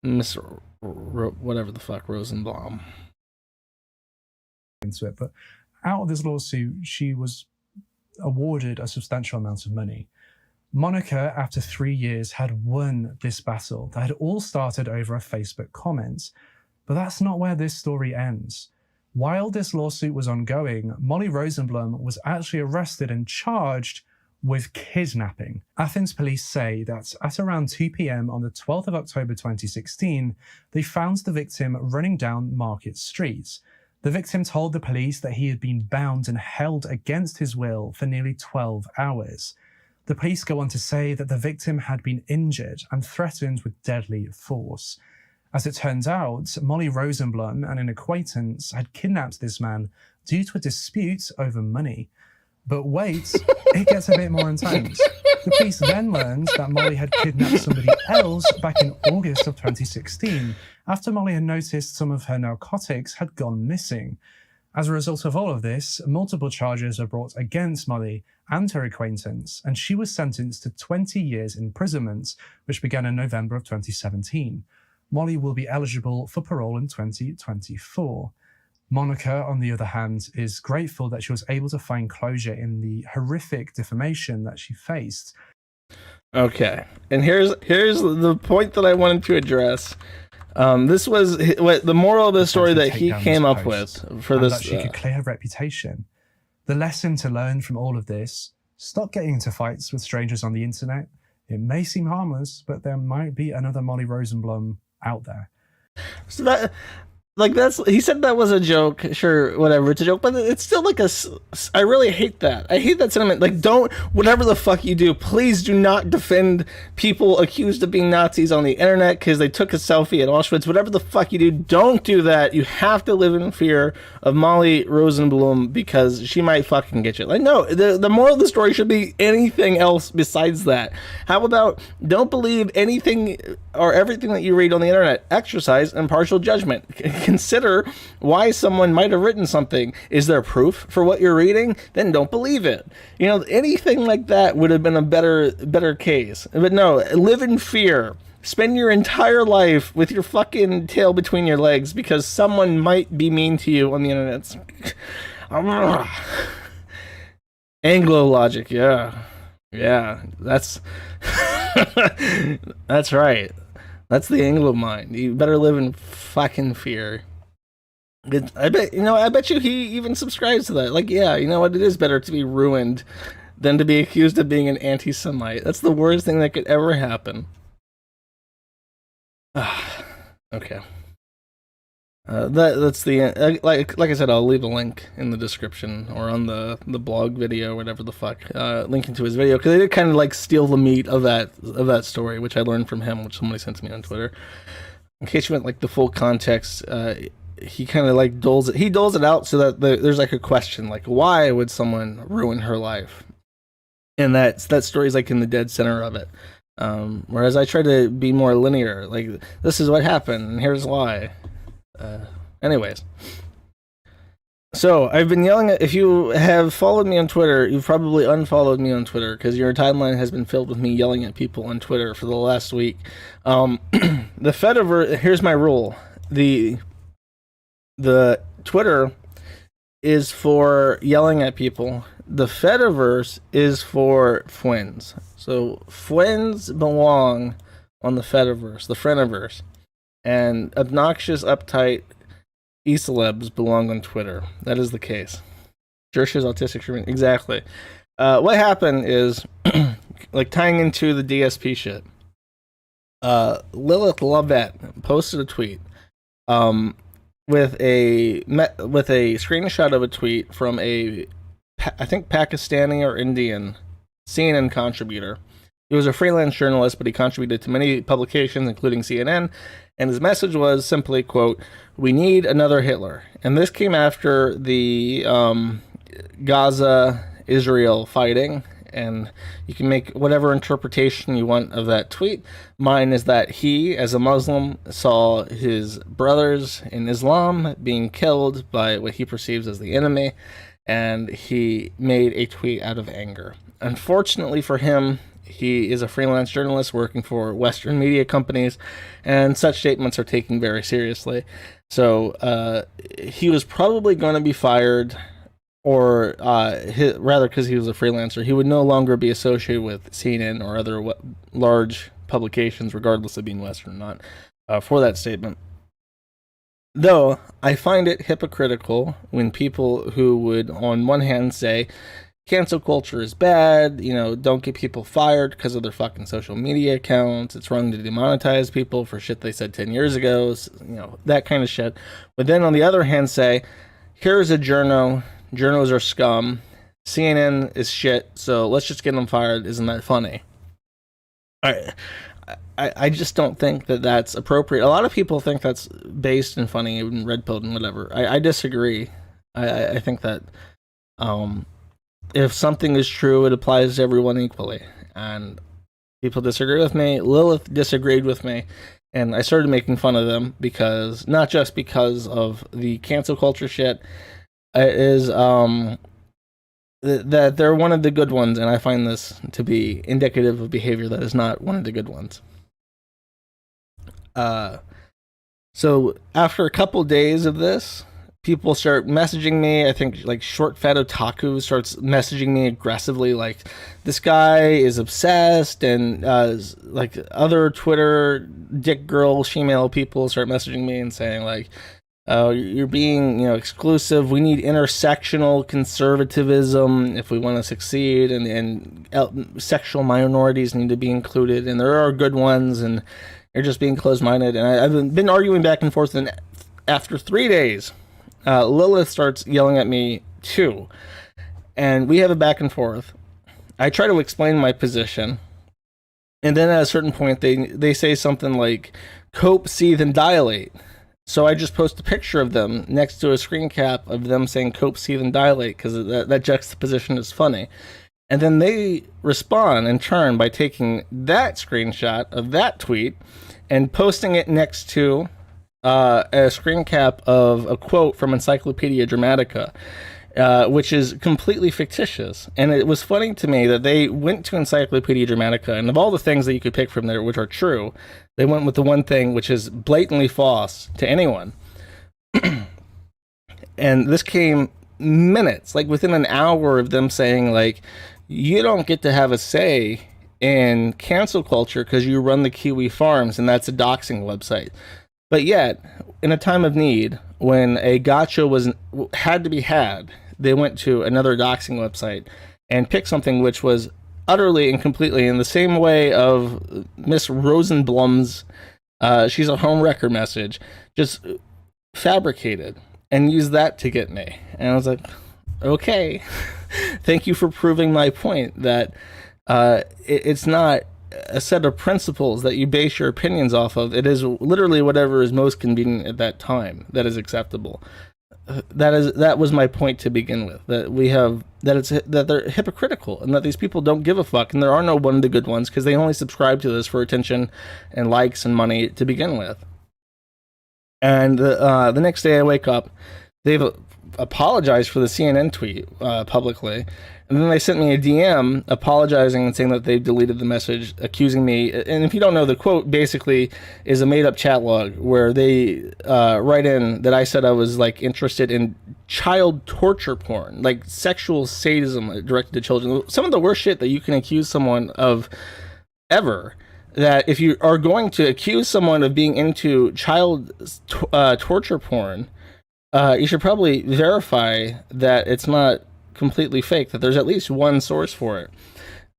Miss whatever the fuck Rosenblum. Into it, but out of this lawsuit, she was awarded a substantial amount of money. Monica, after 3 years, had won this battle that had all started over a Facebook comment. But that's not where this story ends. While this lawsuit was ongoing, Molly Rosenblum was actually arrested and charged with kidnapping. Athens police say that at around 2 p.m. on the 12th of October 2016, they found the victim running down Market Street. The victim told the police that he had been bound and held against his will for nearly 12 hours. The police go on to say that the victim had been injured and threatened with deadly force. As it turns out, Molly Rosenblum and an acquaintance had kidnapped this man due to a dispute over money. But wait, it gets a bit more intense. The police then learned that Molly had kidnapped somebody else back in August of 2016, after Molly had noticed some of her narcotics had gone missing. As a result of all of this, multiple charges were brought against Molly and her acquaintance, and she was sentenced to 20 years imprisonment, which began in November of 2017. Molly will be eligible for parole in 2024. Monica, on the other hand, is grateful that she was able to find closure in the horrific defamation that she faced. Okay, and here's the point that I wanted to address. This was the moral of the story that he came up with for this. That she could clear her reputation. The lesson to learn from all of this: stop getting into fights with strangers on the internet. It may seem harmless, but there might be another Molly Rosenblum out there. So that, he said that was a joke. Sure, whatever, it's a joke, but it's still like I really hate that. I hate that sentiment. Like, don't, whatever the fuck you do, please do not defend people accused of being Nazis on the internet because they took a selfie at Auschwitz. Whatever the fuck you do, don't do that. You have to live in fear of Molly Rosenblum because she might fucking get you. Like, no, the moral of the story should be anything else besides that. How about don't believe anything or everything that you read on the internet. Exercise impartial judgment. Consider why someone might have written something. Is there proof for what you're reading? Then don't believe it. Anything like that would have been a better case. But no, live in fear. Spend your entire life with your fucking tail between your legs because someone might be mean to you on the internet. Anglo logic, yeah, that's that's right. That's the Anglo mind. You better live in fucking fear. I bet you he even subscribes to that. Like, yeah, you know what? It is better to be ruined than to be accused of being an anti-Semite. That's the worst thing that could ever happen. Okay. That's the like I said. I'll leave a link in the description or on the blog video, whatever the fuck. Linking to his video because they did kind of like steal the meat of that story, which I learned from him, which somebody sent to me on Twitter. In case you want like the full context, he kind of like doles it out so that there's like a question like why would someone ruin her life, and that story is like in the dead center of it. Whereas I try to be more linear, like this is what happened and here's why. Anyways, so I've been yelling at, if you have followed me on Twitter, you've probably unfollowed me on Twitter because your timeline has been filled with me yelling at people on Twitter for the last week. The Fediverse, here's my rule. The Twitter is for yelling at people. The Fediverse is for friends. So friends belong on the Fediverse, the Friendiverse. And obnoxious, uptight e-celebs belong on Twitter. That is the case. Jersh's autistic, exactly. What happened is, like tying into the DSP shit, Lilith Lovett posted a tweet with a screenshot of a tweet from a I think Pakistani or Indian CNN contributor. He was a freelance journalist, but he contributed to many publications, including CNN, and his message was simply, quote, "We need another Hitler." And this came after the Gaza-Israel fighting, and you can make whatever interpretation you want of that tweet. Mine is that he, as a Muslim, saw his brothers in Islam being killed by what he perceives as the enemy, and he made a tweet out of anger. Unfortunately for him, he is a freelance journalist working for Western media companies, and such statements are taken very seriously. So he was probably going to be fired, or rather, because he was a freelancer, he would no longer be associated with CNN or other large publications, regardless of being Western or not, for that statement. Though I find it hypocritical when people who would, on one hand, say cancel culture is bad, don't get people fired because of their fucking social media accounts, it's wrong to demonetize people for shit they said 10 years ago, that kind of shit. But then on the other hand say, here's a journos are scum, CNN is shit, so let's just get them fired, isn't that funny? I just don't think that that's appropriate. A lot of people think that's based and funny and red pilled and whatever. I disagree. I think that if something is true, it applies to everyone equally. And people disagree with me. Lilith disagreed with me. And I started making fun of them because, not just because of the cancel culture shit, it is that they're one of the good ones. And I find this to be indicative of behavior that is not one of the good ones. So after a couple days of this, people start messaging me. I think like Short Fat Otaku starts messaging me aggressively, like this guy is obsessed, and like other Twitter dick girl shemale people start messaging me and saying like, "Oh, you're being exclusive. We need intersectional conservatism if we want to succeed, and sexual minorities need to be included, and there are good ones, and you're just being closed-minded." And I've been arguing back and forth, and after 3 days, Lilith starts yelling at me too, and we have a back and forth. I try to explain my position, and then at a certain point they say something like cope, seethe, and dilate. So I just post a picture of them next to a screen cap of them saying cope, seethe, and dilate, because that juxtaposition is funny. And then they respond in turn by taking that screenshot of that tweet and posting it next to a screen cap of a quote from Encyclopedia Dramatica, which is completely fictitious. And it was funny to me that they went to Encyclopedia Dramatica, and of all the things that you could pick from there which are true, they went with the one thing which is blatantly false to anyone. And this came minutes, like within an hour of them saying like, you don't get to have a say in cancel culture because you run the Kiwi Farms, and that's a doxing website. But yet, in a time of need, when a gotcha had to be had, they went to another doxing website and picked something which was utterly and completely in the same way of Miss Rosenblum's she's a home wrecker message, just fabricated, and used that to get me. And I was like, okay, thank you for proving my point that it's not a set of principles that you base your opinions off of. It is literally whatever is most convenient at that time that is acceptable. That was my point to begin with. That they're hypocritical, and that these people don't give a fuck, and there are no one of the good ones because they only subscribe to this for attention and likes and money to begin with. And the next day I wake up, they've apologized for the CNN tweet publicly. And then they sent me a DM apologizing and saying that they've deleted the message, accusing me. And if you don't know, the quote basically is a made-up chat log where they write in that I said I was like interested in child torture porn, like sexual sadism directed to children. Some of the worst shit that you can accuse someone of ever. That if you are going to accuse someone of being into child torture porn, you should probably verify that it's not completely fake, that there's at least one source for it.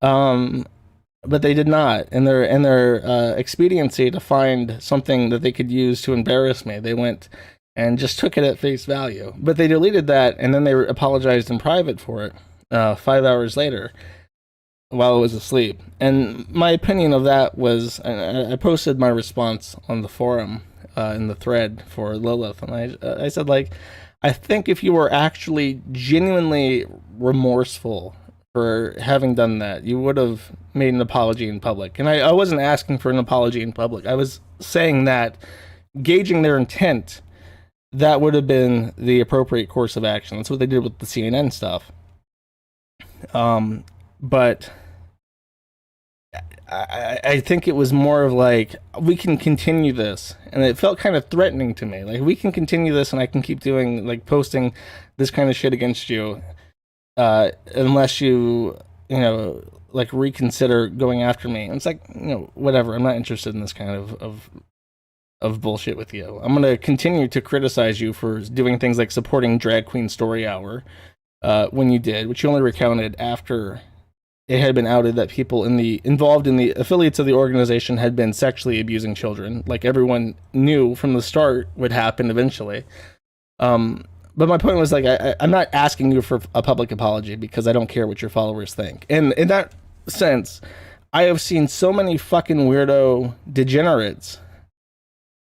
But they did not. In their expediency to find something that they could use to embarrass me, they went and just took it at face value. But they deleted that, and then they apologized in private for it. 5 hours later while I was asleep. And my opinion of that was, I posted my response on the forum in the thread for Lilith, and I said, like, I think if you were actually genuinely remorseful for having done that, you would have made an apology in public. And I wasn't asking for an apology in public. I was saying that, gauging their intent, that would have been the appropriate course of action. That's what they did with the CNN stuff. But I think it was more of like, we can continue this, and it felt kind of threatening to me. Like, we can continue this, and I can keep doing, like, posting this kind of shit against you, unless you like, reconsider going after me. And it's like, whatever. I'm not interested in this kind of bullshit with you. I'm gonna continue to criticize you for doing things like supporting Drag Queen Story Hour when you did, which you only recounted after it had been outed that people involved in the affiliates of the organization had been sexually abusing children, like everyone knew from the start would happen eventually. But my point was, like, I'm not asking you for a public apology because I don't care what your followers think. And in that sense, I have seen so many fucking weirdo degenerates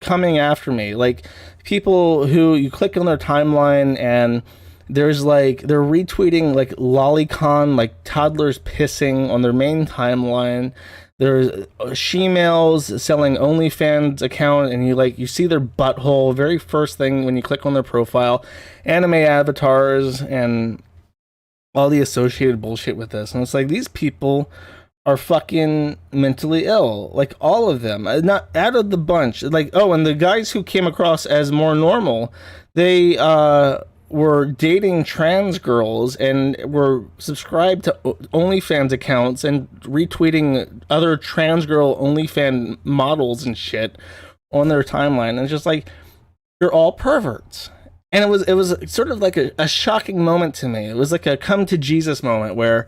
coming after me, like people who you click on their timeline and there's like, they're retweeting like lolicon, like toddlers pissing on their main timeline. There's she-males selling OnlyFans account, and you see their butthole very first thing when you click on their profile, anime avatars, and all the associated bullshit with this. And it's like, these people are fucking mentally ill, like all of them, not out of the bunch. Like, oh, and the guys who came across as more normal, they were dating trans girls and were subscribed to OnlyFans accounts and retweeting other trans girl OnlyFans models and shit on their timeline. And it's just like, you're all perverts. And it was sort of like a shocking moment to me. It was like a come to Jesus moment where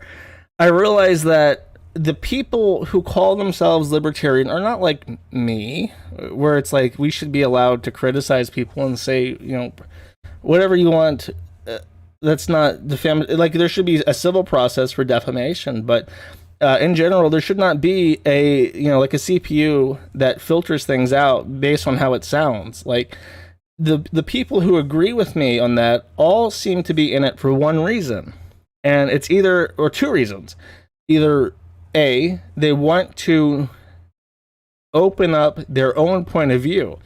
I realized that the people who call themselves libertarian are not like me, where it's like we should be allowed to criticize people and say, whatever you want. That's not like, there should be a civil process for defamation, but in general, there should not be a like a CPU that filters things out based on how it sounds. Like, the people who agree with me on that all seem to be in it for one reason, and it's either, or two reasons. Either A, they want to open up their own point of view,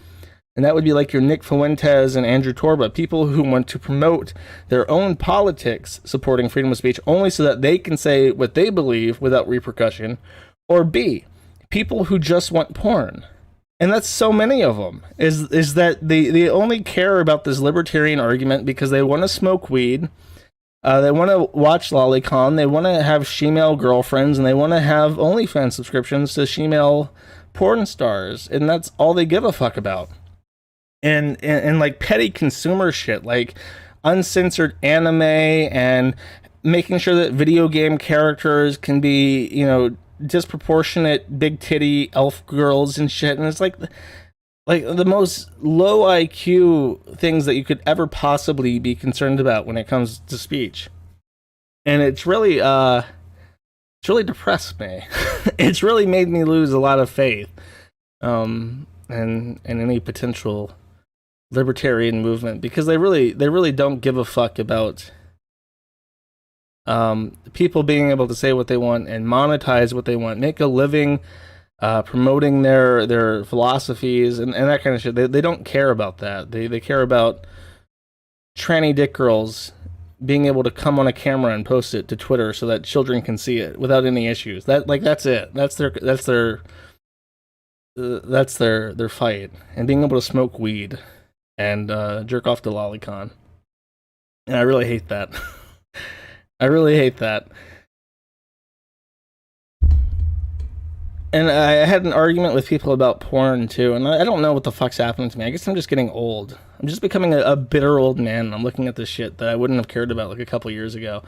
and that would be like your Nick Fuentes and Andrew Torba, people who want to promote their own politics supporting freedom of speech only so that they can say what they believe without repercussion. Or B, people who just want porn. And that's so many of them, is that they only care about this libertarian argument because they want to smoke weed, they want to watch lolicon, they want to have she-male girlfriends, and they want to have OnlyFans subscriptions to she-male porn stars, and that's all they give a fuck about. And like petty consumer shit, like uncensored anime and making sure that video game characters can be, disproportionate big titty elf girls and shit. And it's like the most low IQ things that you could ever possibly be concerned about when it comes to speech. And it's really depressed me. It's really made me lose a lot of faith in any potential libertarian movement, because they really don't give a fuck about people being able to say what they want and monetize what they want, make a living promoting their philosophies and that kind of shit. They don't care about that. They care about tranny dick girls being able to come on a camera and post it to Twitter so that children can see it without any issues. That's it. That's their fight. And being able to smoke weed and jerk off to lolicon. And I really hate that. I really hate that. And I had an argument with people about porn too, and I don't know what the fuck's happening to me. I guess I'm just getting old. I'm just becoming a bitter old man. I'm looking at this shit that I wouldn't have cared about like a couple years ago.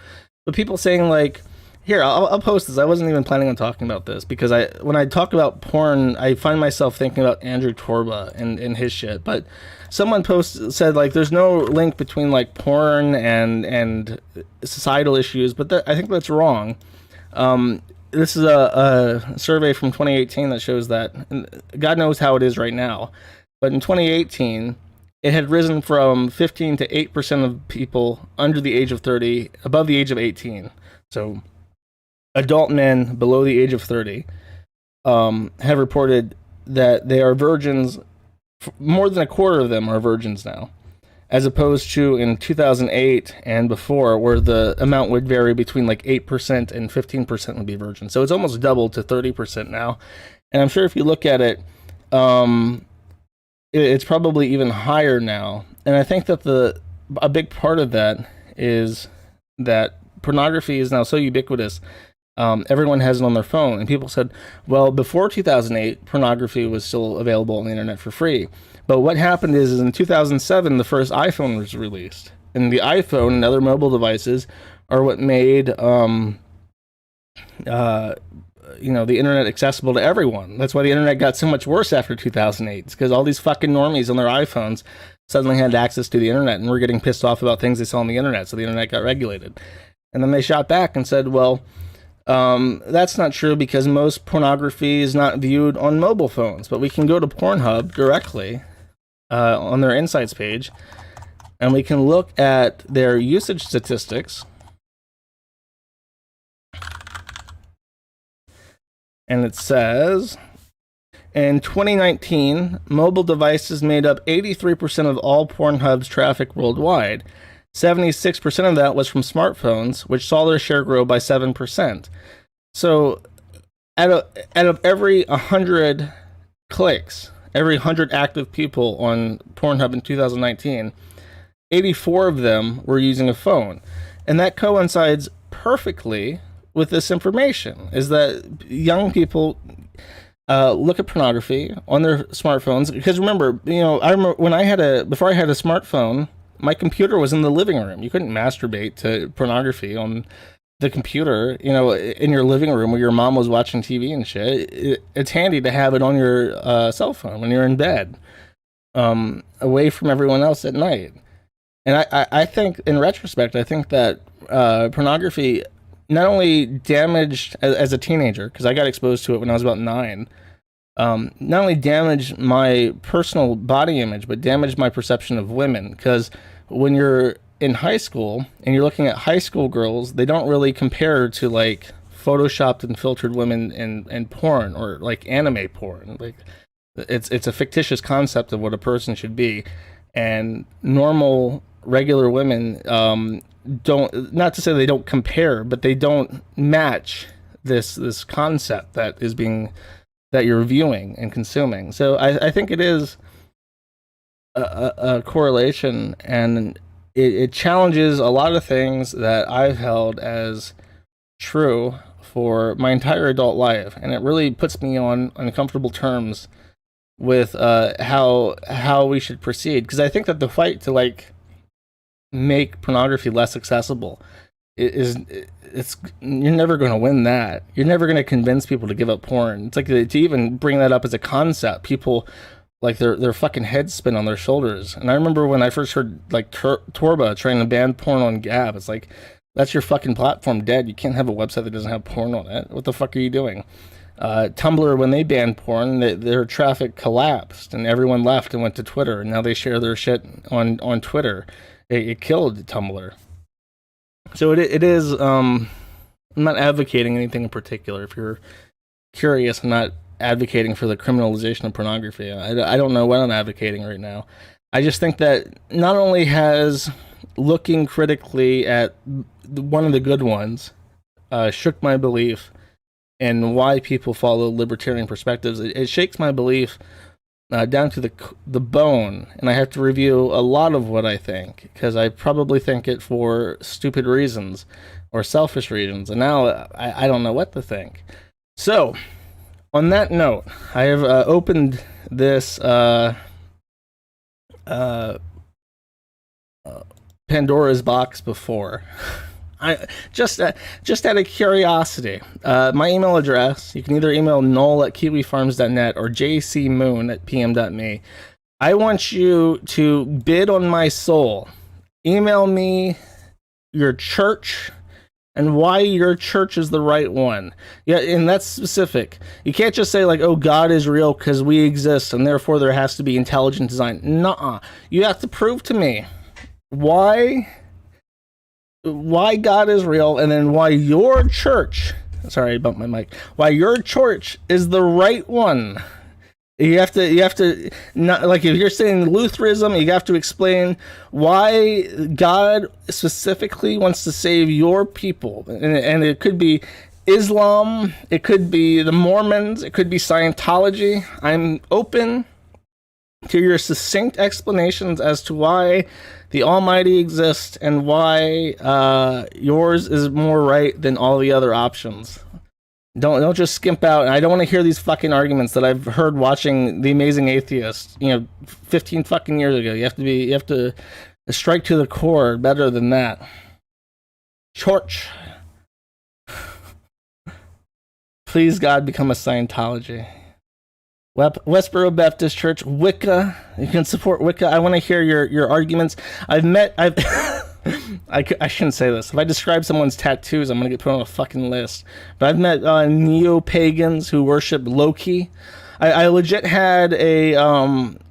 But people saying like, Here, I'll post this. I wasn't even planning on talking about this because when I talk about porn, I find myself thinking about Andrew Torba and his shit. But someone said like there's no link between like porn and societal issues, but I think that's wrong. This is a survey from 2018 that shows that God knows how it is right now, but in 2018 it had risen from 15 to 8% of people under the age of 30, above the age of 18. So adult men below the age of 30 have reported that they are virgins. More than a quarter of them are virgins now, as opposed to in 2008 and before, where the amount would vary between like 8% and 15% would be virgins. So it's almost doubled to 30% now. And I'm sure if you look at it, it's probably even higher now. And I think that a big part of that is that pornography is now so ubiquitous. Everyone has it on their phone, and people said, well, before 2008, pornography was still available on the internet for free. But what happened is in 2007, the first iPhone was released, and the iPhone and other mobile devices are what made, the internet accessible to everyone. That's why the internet got so much worse after 2008. It's because all these fucking normies on their iPhones suddenly had access to the internet and were getting pissed off about things they saw on the internet, so the internet got regulated. And then they shot back and said, well, that's not true because most pornography is not viewed on mobile phones, but we can go to Pornhub directly on their insights page, and we can look at their usage statistics. And it says, in 2019, mobile devices made up 83% of all Pornhub's traffic worldwide. 76% of that was from smartphones, which saw their share grow by 7%. So, out of every 100 clicks, every 100 active people on Pornhub in 2019, 84 of them were using a phone. And that coincides perfectly with this information, is that young people look at pornography on their smartphones. Because remember, I remember before I had a smartphone, my computer was in the living room. You couldn't masturbate to pornography on the computer, in your living room where your mom was watching TV and shit. It's handy to have it on your cell phone when you're in bed, away from everyone else at night. And I think, in retrospect, I think that pornography not only damaged as a teenager, because I got exposed to it when I was about 9, not only damaged my personal body image, but damaged my perception of women. Because when you're in high school and you're looking at high school girls, they don't really compare to like photoshopped and filtered women in porn or like anime porn. Like it's a fictitious concept of what a person should be, and normal regular women don't, not to say they don't compare, but they don't match this concept that you're viewing and consuming. So I think it is a correlation, and it challenges a lot of things that I've held as true for my entire adult life, and it really puts me on uncomfortable terms with how we should proceed. Because I think that the fight to like make pornography less accessible it's you're never going to win that. You're never going to convince people to give up porn. It's like to even bring that up as a concept, people like their fucking heads spin on their shoulders. And I remember when I first heard like Torba trying to ban porn on Gab, it's like, that's your fucking platform dead. You can't have a website that doesn't have porn on it. What the fuck are you doing? Tumblr, when they banned porn, their traffic collapsed and everyone left and went to Twitter, and now they share their shit on Twitter. It killed Tumblr. So it is, I'm not advocating anything in particular. If you're curious, I'm not advocating for the criminalization of pornography. I don't know what I'm advocating right now. I just think that not only has looking critically at one of the good ones shook my belief in why people follow libertarian perspectives, it shakes my belief down to the bone, and I have to review a lot of what I think, because I probably think it for stupid reasons or selfish reasons, and now I don't know what to think. So, on that note, I have opened this Pandora's box before. Just out of curiosity, my email address, you can either email null@kiwifarms.net or jcmoon@pm.me. I want you to bid on my soul. Email me your church and why your church is the right one. Yeah, and that's specific. You can't just say like, oh, God is real because we exist and therefore there has to be intelligent design. Nuh-uh. You have to prove to me why God is real, and then why your church, sorry, I bumped my mic, why your church is the right one. You have to not, like, if you're saying Lutheranism, you have to explain why God specifically wants to save your people. And it could be Islam, it could be the Mormons, it could be Scientology. I'm open to your succinct explanations as to why the Almighty exists and why yours is more right than all the other options. Don't just skimp out. I don't want to hear these fucking arguments that I've heard watching The Amazing Atheist, 15 fucking years ago. You have to strike to the core better than that. Church. Please, God, become a Scientology. Westboro Baptist Church, Wicca. You can support Wicca. I want to hear your arguments. I shouldn't say this. If I describe someone's tattoos, I'm going to get put on a fucking list. But I've met neo-pagans who worship Loki. I legit had a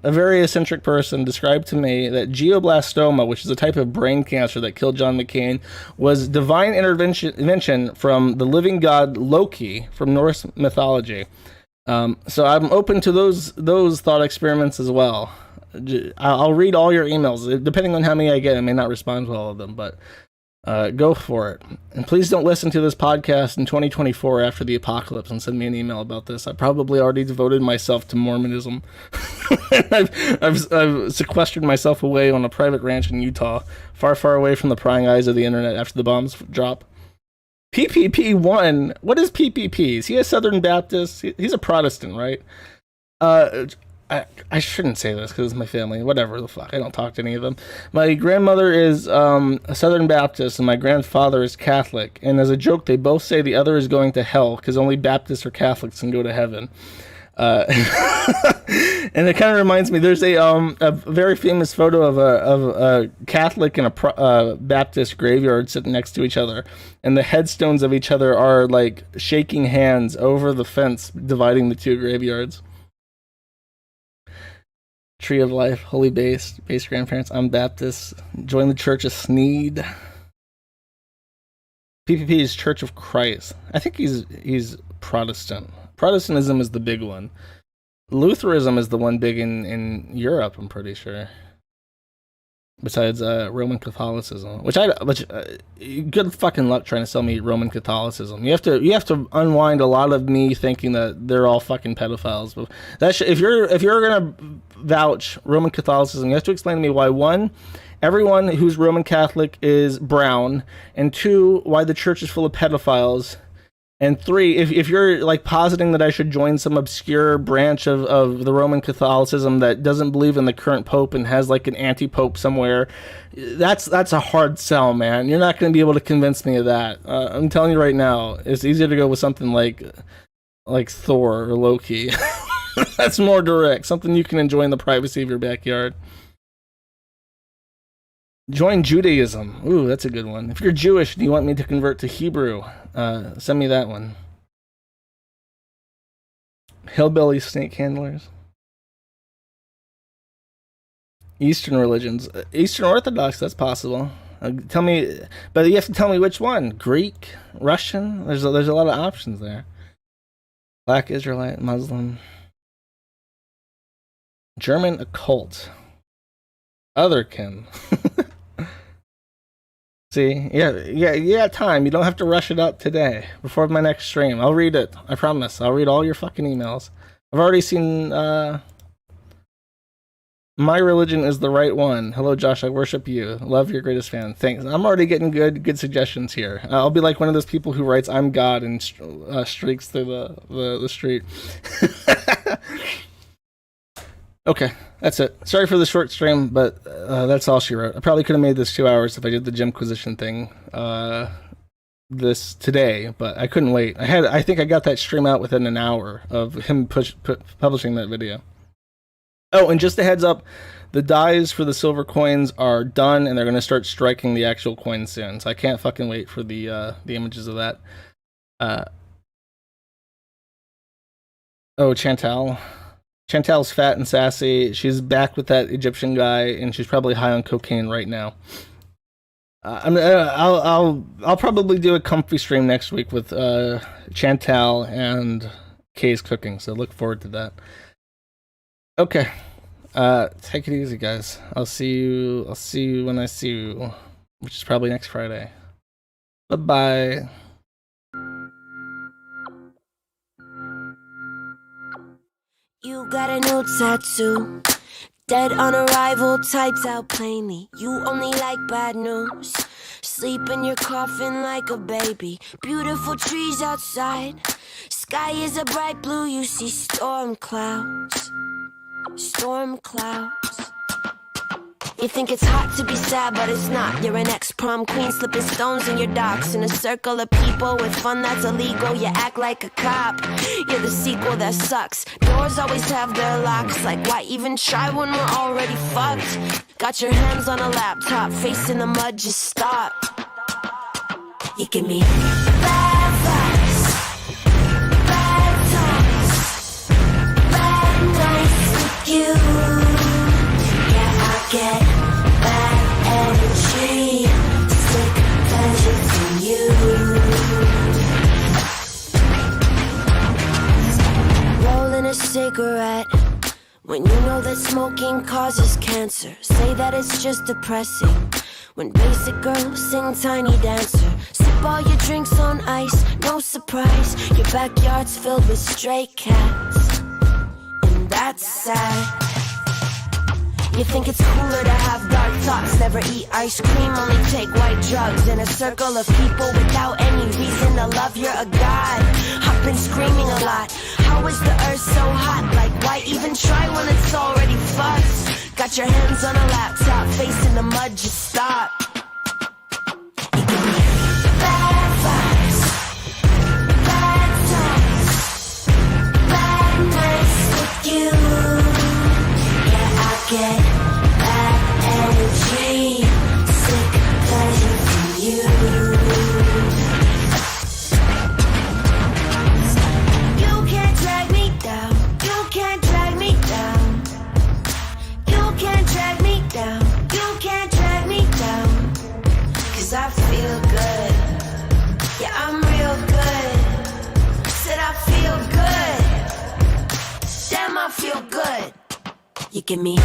very eccentric person describe to me that glioblastoma, which is a type of brain cancer that killed John McCain, was divine intervention from the living god Loki from Norse mythology. So I'm open to those thought experiments as well. I'll read all your emails. Depending on how many I get, I may not respond to all of them, but go for it. And please don't listen to this podcast in 2024 after the apocalypse and send me an email about this. I probably already devoted myself to Mormonism. I've sequestered myself away on a private ranch in Utah, far, far away from the prying eyes of the internet after the bombs drop. PPP1. What is PPP? Is he a Southern Baptist? He's a Protestant, right? I shouldn't say this because it's my family. Whatever the fuck. I don't talk to any of them. My grandmother is a Southern Baptist and my grandfather is Catholic. And as a joke, they both say the other is going to hell because only Baptists or Catholics can go to heaven. And it kind of reminds me, there's a very famous photo of a Catholic and a Baptist graveyard sitting next to each other. And the headstones of each other are like shaking hands over the fence dividing the two graveyards. Tree of Life, Holy Base Grandparents. I'm Baptist. Join the Church of Sneed. PPP is Church of Christ. I think he's Protestant. Protestantism is the big one. Lutheranism is the one big in Europe, I'm pretty sure. Besides Roman Catholicism, which good fucking luck trying to sell me Roman Catholicism. You have to unwind a lot of me thinking that they're all fucking pedophiles. But if you're gonna vouch Roman Catholicism, you have to explain to me why, one, everyone who's Roman Catholic is brown, and two, why the church is full of pedophiles. And three, if you're like positing that I should join some obscure branch of the Roman Catholicism that doesn't believe in the current pope and has like an anti-pope somewhere, that's a hard sell, man. You're not going to be able to convince me of that. I'm telling you right now, it's easier to go with something like Thor or Loki. That's more direct, something you can enjoy in the privacy of your backyard. Join Judaism. Ooh, that's a good one. If you're Jewish and you want me to convert to Hebrew, send me that one. Hillbilly snake handlers. Eastern religions. Eastern Orthodox, that's possible. Tell me, but you have to tell me which one. Greek, Russian. There's a lot of options there. Black Israelite, Muslim. German occult. Otherkin. See, yeah, time. You don't have to rush it up today before my next stream. I'll read it. I promise. I'll read all your fucking emails. I've already seen, my religion is the right one. Hello, Josh. I worship you. Love, your greatest fan. Thanks. I'm already getting good suggestions here. I'll be like one of those people who writes, I'm God, and streaks through the street. Okay, that's it. Sorry for the short stream, but that's all she wrote. I probably could have made this 2 hours if I did the Jimquisition thing this today, but I couldn't wait. I think I got that stream out within an hour of him publishing that video. Oh, and just a heads up, the dies for the silver coins are done, and they're going to start striking the actual coins soon. So I can't fucking wait for the images of that. Oh, Chantal. Chantal's fat and sassy. She's back with that Egyptian guy, and she's probably high on cocaine right now. I'll probably do a comfy stream next week with Chantal and Kay's cooking. So look forward to that. Okay, take it easy, guys. I'll see you when I see you, which is probably next Friday. Bye-bye. You got a new tattoo, dead on arrival, typed out plainly. You only like bad news, sleep in your coffin like a baby. Beautiful trees outside, sky is a bright blue. You see storm clouds, storm clouds. You think it's hot to be sad, but it's not. You're an ex-prom queen, slipping stones in your docks. In a circle of people with fun that's illegal, you act like a cop. You're the sequel that sucks. Doors always have their locks. Like, why even try when we're already fucked? Got your hands on a laptop, face in the mud, just stop. You give me bad vibes, bad times, bad nights with you. Yeah, I get bad energy, sick pleasure from you. Rolling a cigarette when you know that smoking causes cancer. Say that it's just depressing when basic girls sing Tiny Dancer. Sip all your drinks on ice, no surprise. Your backyard's filled with stray cats, and that's sad. You think it's cooler to have dark thoughts, never eat ice cream, only take white drugs. In a circle of people without any reason to love, you're a god. I've been screaming a lot, how is the earth so hot? Like, why even try when it's already fucked? Got your hands on a laptop, face in the mud, just stop. You give me bad vibes, bad times, bad nights with you. Yeah, I get bad energy, sick pleasure from you. You can't drag me down, you can't drag me down. You can't drag me down, you can't drag me down. Cause I feel good, yeah, I'm real good. Said I feel good, damn I feel good. You give me